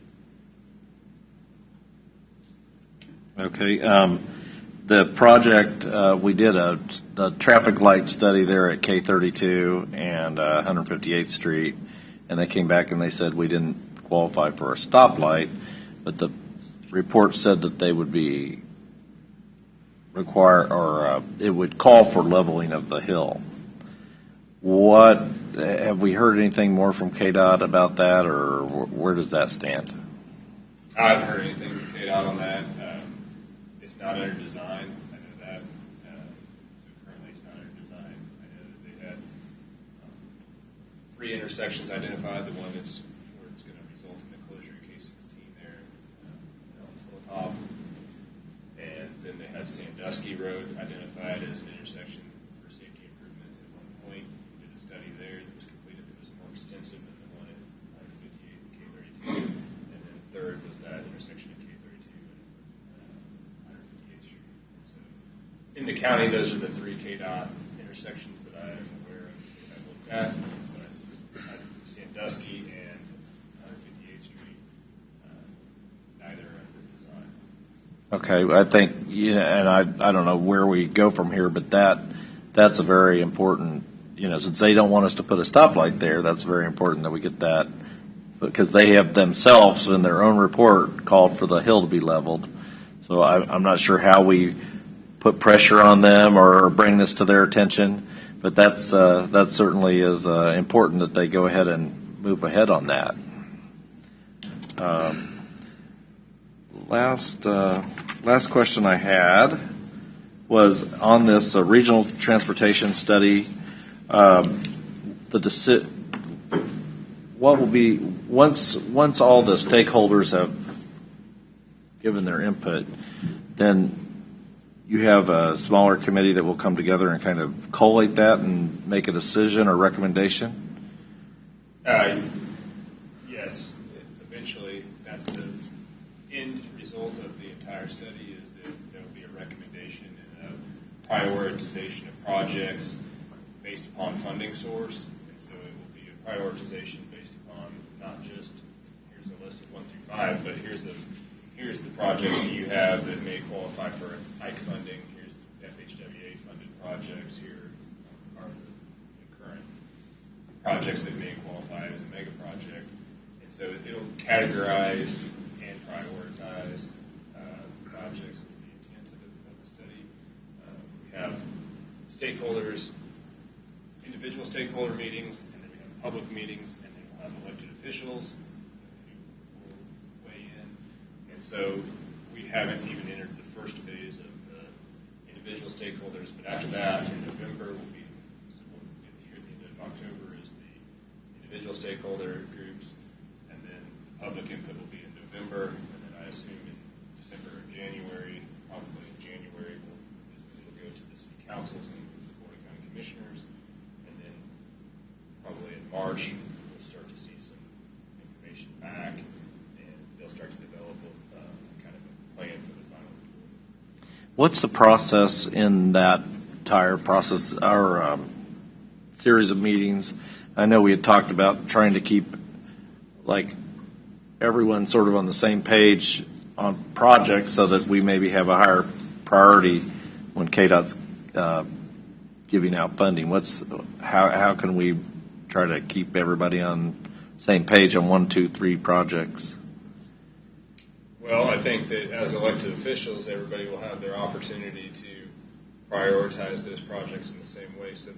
Okay. The project, we did the traffic light study there at K32 and 158th Street, and they came back and they said we didn't qualify for a stoplight, but the report said that they would be it would call for leveling of the hill. What have we heard anything more from KDOT about that, or where does that stand? I haven't heard anything from KDOT on that. It's not under design. I know that. So currently it's not under design. I know that they had 3 intersections identified. The one that's where it's going to result in the closure of K16 there to the top. And then they had Sandusky Road identified as an intersection for safety improvements at one point. We did a study there that was completed that was more extensive than the one at 158 and K32. And then third was that intersection at K32 and 158th Street. So in the county, those are the 3 KDOT intersections that I am aware of that I've looked at. But Sandusky and 158th Street, neither are under design. Okay, I think, and I don't know where we go from here, but that's a very important, since they don't want us to put a stoplight there, that's very important that we get that, because they have themselves in their own report called for the hill to be leveled. So I'm not sure how we put pressure on them or bring this to their attention, but that certainly is important that they go ahead and move ahead on that. Last question I had was on this regional transportation study. What will be once all the stakeholders have given their input, then you have a smaller committee that will come together and kind of collate that and make a decision or recommendation? Yes. Eventually, that's the end result of the entire study is that there will be a recommendation and a prioritization of projects based upon funding source. And so it will be a prioritization based upon not just here's a list of 1 through 5, but here's the projects that you have that may qualify for HIKE funding. Here's FHWA funded projects. Here are the current projects that may qualify as a mega project. And so it'll categorize and prioritize projects is the intent of the study. We have stakeholders, individual stakeholder meetings, and then we have public meetings, and then we'll have elected officials who will weigh in. And so we haven't even entered the first phase of the individual stakeholders, but after that, in November, here at the end of October is the individual stakeholder groups, and then public input will be in November, and then I assume in December or January, probably in January, it'll go to the city councils and the Board of County Commissioners, and then probably in March, we'll start to see some information back, and they'll start to develop kind of a plan for the final report. What's the process in that entire process, our series of meetings? I know we had talked about trying to keep everyone sort of on the same page on projects so that we maybe have a higher priority when KDOT's giving out funding. How can we try to keep everybody on the same page on 1, 2, 3 projects? Well, I think that as elected officials, everybody will have their opportunity to prioritize those projects in the same way. So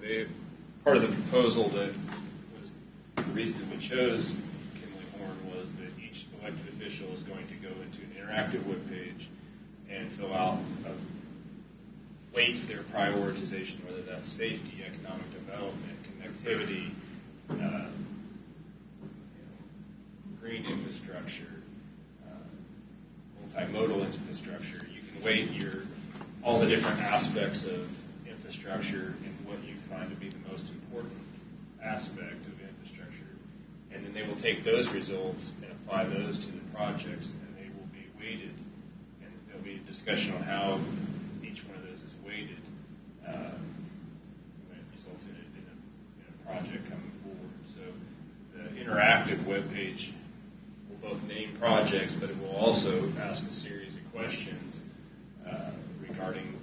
part of the proposal that was the reason that we chose Kinley Horn was that each elected official is going to go into an interactive webpage and fill out weight their prioritization, whether that's safety, economic development, connectivity, green infrastructure, multimodal infrastructure. You can weight all the different aspects of infrastructure and what you find to be the most important aspect of infrastructure. And then they will take those results and apply those to the projects, and they will be weighted. And there'll be a discussion on how each one of those is weighted. project coming forward. So the interactive webpage will both name projects, but it will also ask a series of questions regarding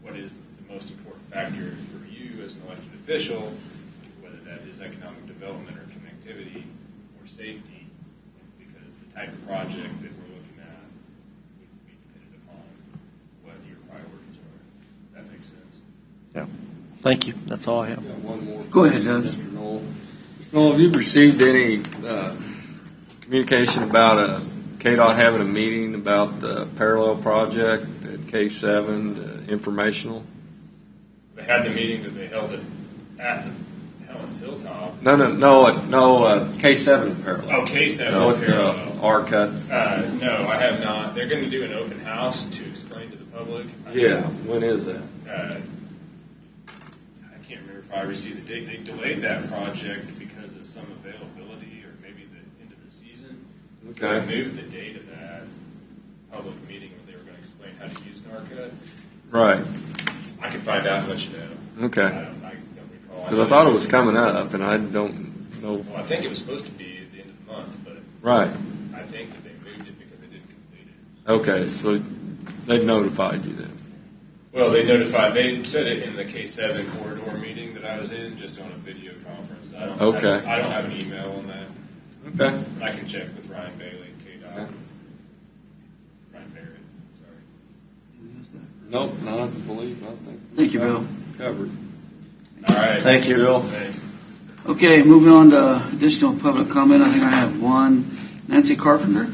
what is the most important factor for you as an elected official, whether that is economic development or connectivity or safety, because the type of project that we're looking at would be dependent upon what your priorities are. That makes sense. Yeah. Thank you. That's all I have. Got one more. Go ahead, Doug. Mr. Knoll. Mr. Knoll, have you received any communication about KDOT having a meeting about the parallel project at K7, informational? They had the meeting that they held at Helen's Hilltop. No, K7 parallel. Oh, K7 No, parallel. R-cut. No, I have not. They're going to do an open house to explain to the public. Yeah, when is that? I can't remember if I received the date. They delayed that project because of some availability or maybe the end of the season. Okay. So they moved the date of that public meeting where they were going to explain how to use NARCA. Right. I can find out and let you know. Okay. I don't recall. Because I thought it was coming up, and I don't know. Well, I think it was supposed to be at the end of the month, but Right. I think that they moved it because they didn't complete it. Okay, so they notified you then. Well, they said it in the K7 corridor meeting that I was in, just on a video conference. I don't have an email on that. Okay. I can check with Ryan Bailey and KDOT. Okay. Ryan Barrett, sorry. Nope, not I believe. I think. Thank you, Bill. Covered. All right. Thank you, Bill. Thanks. Okay, moving on to additional public comment. I think I have one. Nancy Carpenter.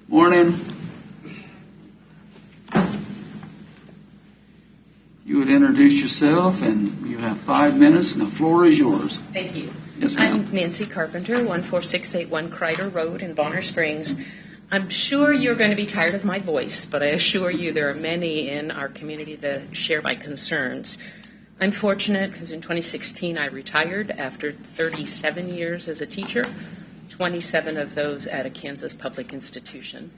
Morning. You would introduce yourself, and you have 5 minutes, and the floor is yours. Thank you. Yes, ma'am. I'm Nancy Carpenter, 14681 Kreider Road in Bonner Springs. I'm sure you're going to be tired of my voice, but I assure you there are many in our community that share my concerns. I'm fortunate because in 2016 I retired after 37 years as a teacher, 27 of those at a Kansas public institution.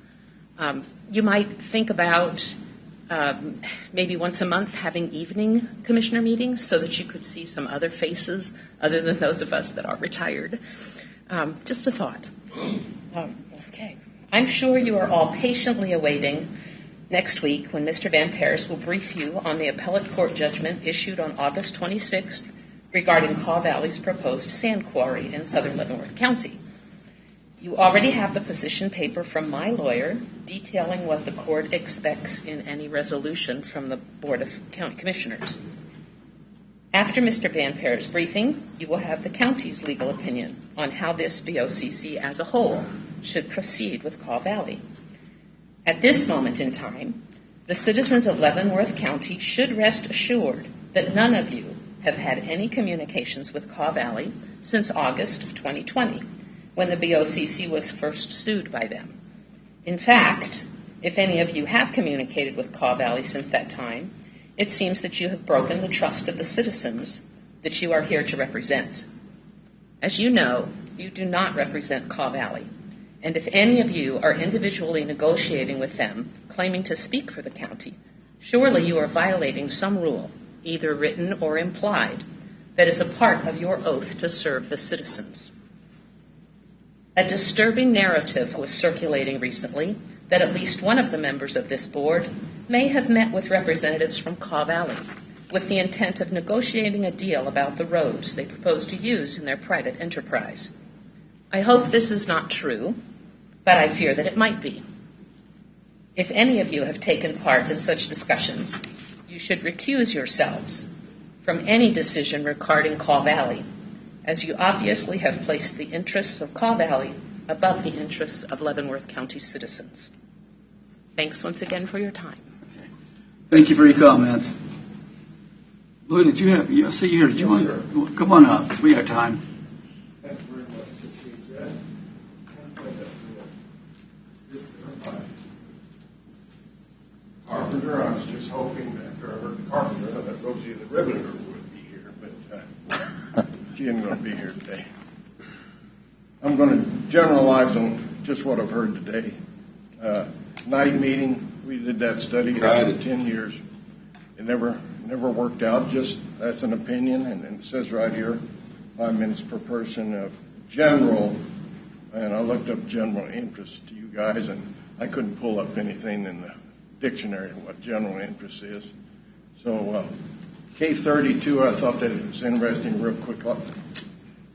You might think about maybe once a month having evening commissioner meetings so that you could see some other faces other than those of us that are retired. Just a thought. Okay. I'm sure you are all patiently awaiting next week when Mr. Van Paris will brief you on the appellate court judgment issued on August 26th regarding Kaw Valley's proposed sand quarry in southern Leavenworth County. You already have the position paper from my lawyer detailing what the court expects in any resolution from the Board of County Commissioners. After Mr. Van Paris' briefing, you will have the county's legal opinion on how this BOCC as a whole should proceed with Kaw Valley. At this moment in time, the citizens of Leavenworth County should rest assured that none of you have had any communications with Kaw Valley since August of 2020, when the BOCC was first sued by them. In fact, if any of you have communicated with Kaw Valley since that time, it seems that you have broken the trust of the citizens that you are here to represent. As you know, you do not represent Kaw Valley, and if any of you are individually negotiating with them, claiming to speak for the county, surely you are violating some rule, either written or implied, that is a part of your oath to serve the citizens. A disturbing narrative was circulating recently that at least one of the members of this board may have met with representatives from Kaw Valley with the intent of negotiating a deal about the roads they propose to use in their private enterprise. I hope this is not true, but I fear that it might be. If any of you have taken part in such discussions, you should recuse yourselves from any decision regarding Kaw Valley, as you obviously have placed the interests of Kaw Valley above the interests of Leavenworth County citizens. Thanks once again for your time. Thank you for your comments. Lou, did you have, I see you here, did you want, come on up, we got time. Thank you very much. Carpenter, I was just hoping that after I heard the Carpenter that Rosie the Riveter would be here, but she isn't going to be here today. I'm going to generalize on just what I've heard today. Night meeting, we did that study for 10 years. It never never worked out. Just that's an opinion, and it says right here, 5 minutes per person of general. And I looked up general interest to you guys, and I couldn't pull up anything in the dictionary of what general interest is. So K32, I thought that was interesting real quick.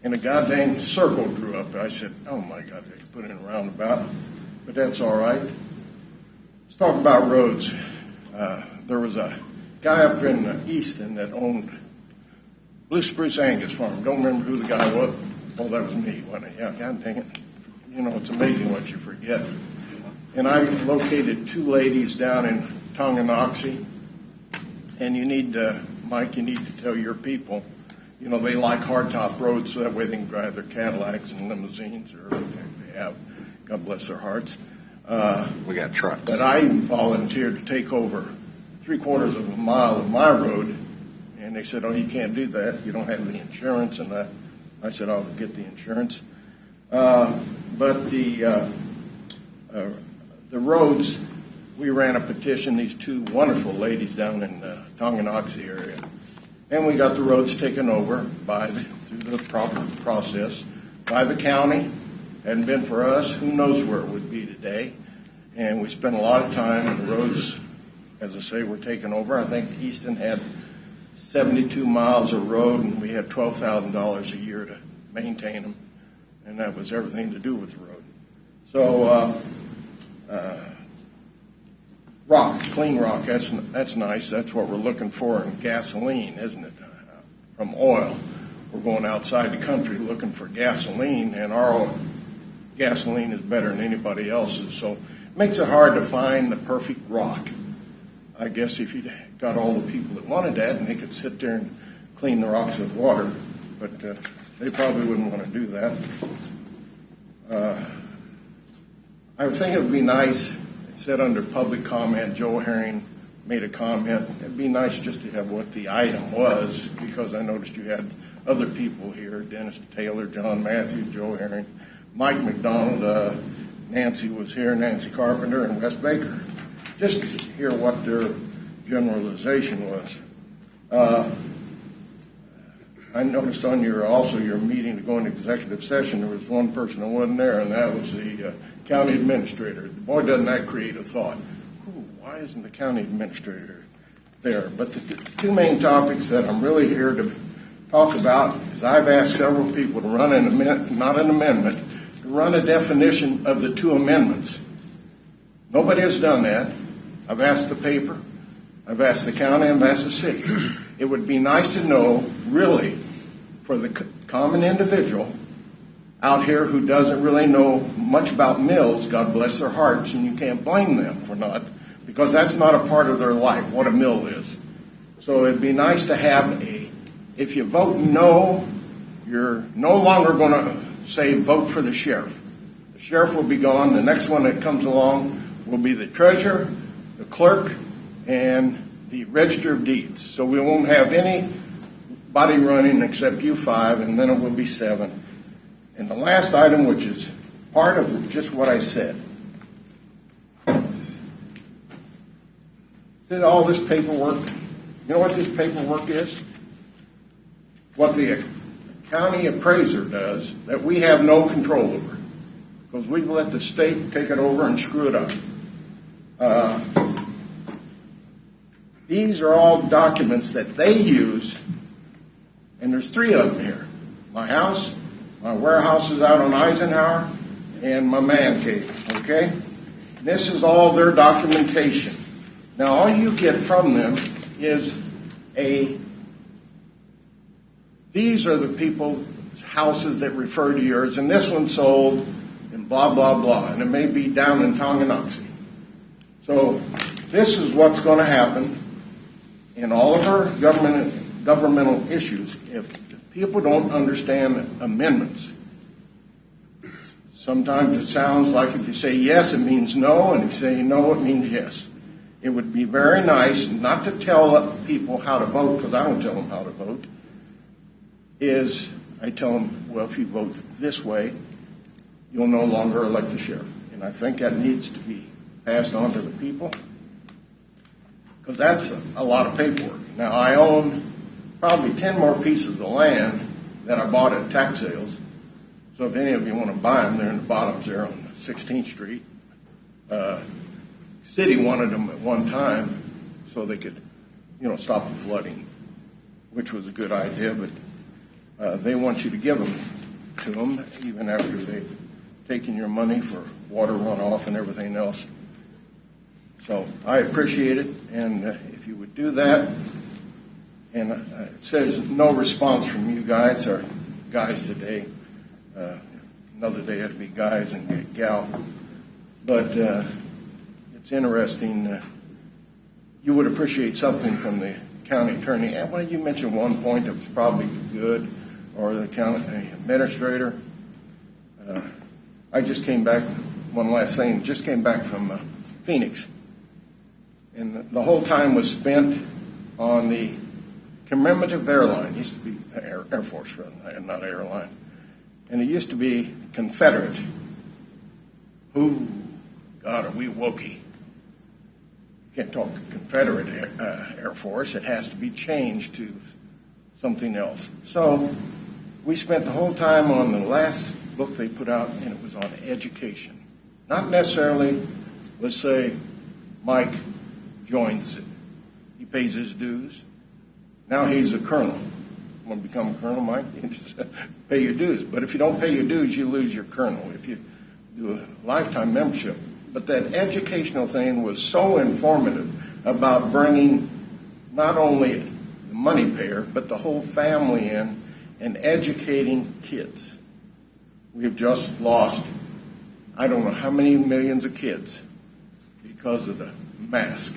And a goddamn circle drew up. I said, oh my God, they put in a roundabout. But that's all right. Let's talk about roads. There was a guy up in Easton that owned Blue Spruce Angus Farm. Don't remember who the guy was. Oh, that was me, wasn't it? Yeah, God dang it. You know, it's amazing what you forget. And I located 2 ladies down in Tonganoxie. And you need to, Mike, you need to tell your people, you know, they like hardtop roads so that way they can drive their Cadillacs and limousines or whatever they have. God bless their hearts. We got trucks. But I volunteered to take over 3/4 of a mile of my road. And they said, oh, you can't do that. You don't have the insurance. And I said, I'll get the insurance. But the roads, we ran a petition, these 2 wonderful ladies down in the Tonganoxie area. And we got the roads taken over through the proper process by the county. Hadn't been for us, who knows where it would be today. And we spent a lot of time, and the roads, as I say, were taken over. I think Easton had 72 miles of road, and we had $12,000 a year to maintain them. And that was everything to do with the road. So, rock, clean rock, that's nice. That's what we're looking for in gasoline, isn't it? From oil. We're going outside the country looking for gasoline, and our gasoline is better than anybody else's. So it makes it hard to find the perfect rock. I guess if you got all the people that wanted that, and they could sit there and clean the rocks with water, but they probably wouldn't want to do that. I would think it would be nice, it said under public comment, Joe Herring made a comment, it'd be nice just to have what the item was, because I noticed you had other people here, Dennis Taylor, John Matthews, Joe Herring, Mike McDonald, Nancy was here, Nancy Carpenter, and Wes Baker. Just to hear what their generalization was. I noticed on your meeting to go into executive session, there was one person that wasn't there, and that was the county administrator. Boy, doesn't that create a thought. Ooh, why isn't the county administrator there? But the 2 main topics that I'm really here to talk about is I've asked several people to run not an amendment, to run a definition of the 2 amendments. Nobody has done that. I've asked the paper, I've asked the county, I've asked the city. It would be nice to know, really, for the common individual out here who doesn't really know much about mills, God bless their hearts, and you can't blame them for not, because that's not a part of their life, what a mill is. So it'd be nice to have if you vote no, you're no longer going to say vote for the sheriff. The sheriff will be gone. The next one that comes along will be the treasurer, the clerk, and the register of deeds. So we won't have anybody running except you 5, and then it will be 7. And the last item, which is part of just what I said, all this paperwork, you know what this paperwork is? What the county appraiser does that we have no control over, because we've let the state take it over and screw it up. These are all documents that they use, and there's 3 of them here. My house, my warehouse is out on Eisenhower, and my man cave, okay? This is all their documentation. Now, all you get from them is these are the people's houses that refer to yours, and this one sold, and blah, blah, blah, and it may be down in Tonganoxie. So this is what's going to happen in all of our governmental issues if people don't understand amendments. Sometimes it sounds like if you say yes, it means no, and if you say no, it means yes. It would be very nice not to tell people how to vote, because I don't tell them how to vote, I tell them, well, if you vote this way, you'll no longer elect the sheriff. And I think that needs to be passed on to the people. because that's a lot of paperwork. Now, I own probably 10 more pieces of land that I bought at tax sales. So if any of you want to buy them, they're in the bottoms there on 16th Street. City wanted them at one time so they could, stop the flooding, which was a good idea, but they want you to give them to them even after they've taken your money for water runoff and everything else. So I appreciate it, and if you would do that, and it says no response from you guys or guys today. Another day it'd be guys and gal. But it's interesting. You would appreciate something from the county attorney. And well, you mentioned one point that was probably good, or the county administrator. I just came back, one last thing, just came back from Phoenix. And the whole time was spent on the commemorative airline. It used to be Air Force, rather, not airline. And it used to be Confederate. Ooh, God, are we wokey? Can't talk Confederate Air Force. It has to be changed to something else. So we spent the whole time on the last book they put out, and it was on education. Not necessarily, let's say, Mike joins it. He pays his dues. Now he's a colonel. Want to become a colonel, Mike? You just pay your dues. But if you don't pay your dues, you lose your colonel. If you do a lifetime membership. But that educational thing was so informative about bringing not only the money payer, but the whole family in and educating kids. We have just lost, I don't know how many millions of kids because of the mask.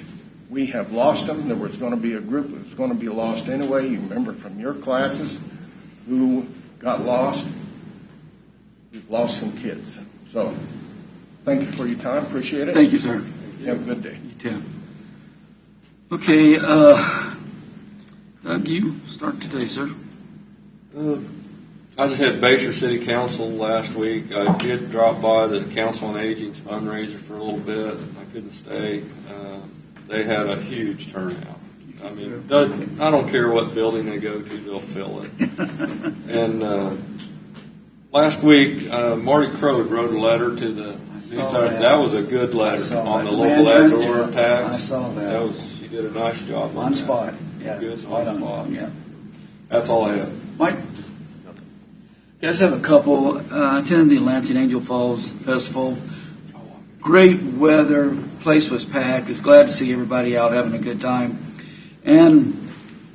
We have lost them. There was going to be a group that was going to be lost anyway. You remember from your classes who got lost. We've lost some kids. So thank you for your time. Appreciate it. Thank you, sir. You have a good day. You too. Okay, Doug, you start today, sir. I just had Bayshore City Council last week. I did drop by the Council on Aging's fundraiser for a little bit. I couldn't stay. They had a huge turnout. I mean, I don't care what building they go to, they'll fill it. And last week, Marty Crow wrote a letter to the newsletter. That was a good letter on the local outdoor tax. I saw that. She did a nice job On spot. Yeah. Good on spot. Yeah. That's all I have. Mike? I just have a couple. Attended the Lansing Angel Falls Festival. Great weather. Place was packed. I was glad to see everybody out having a good time. And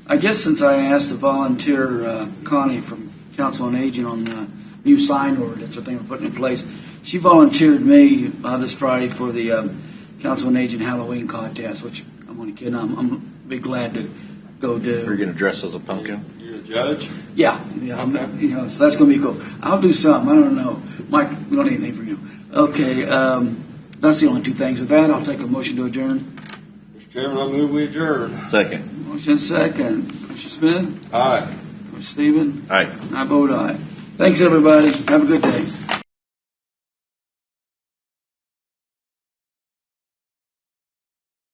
I guess since I asked to volunteer Connie from Council on Aging on the new sign ordinance I think we're putting in place, she volunteered me this Friday for the Council on Aging Halloween contest, which I'm only kidding. I'm be glad to go do. Are you going to dress as a pumpkin? You're a judge? Yeah. Okay. So that's going to be cool. I'll do something. I don't know. Mike, we don't need anything from you. Okay, that's the only two things. With that, I'll take a motion to adjourn. Mr. Chairman, I move we adjourn. Second. Motion second. Commissioner Smith? Aye. Commissioner Stephen? Aye. I vote aye. Thanks, everybody. Have a good day.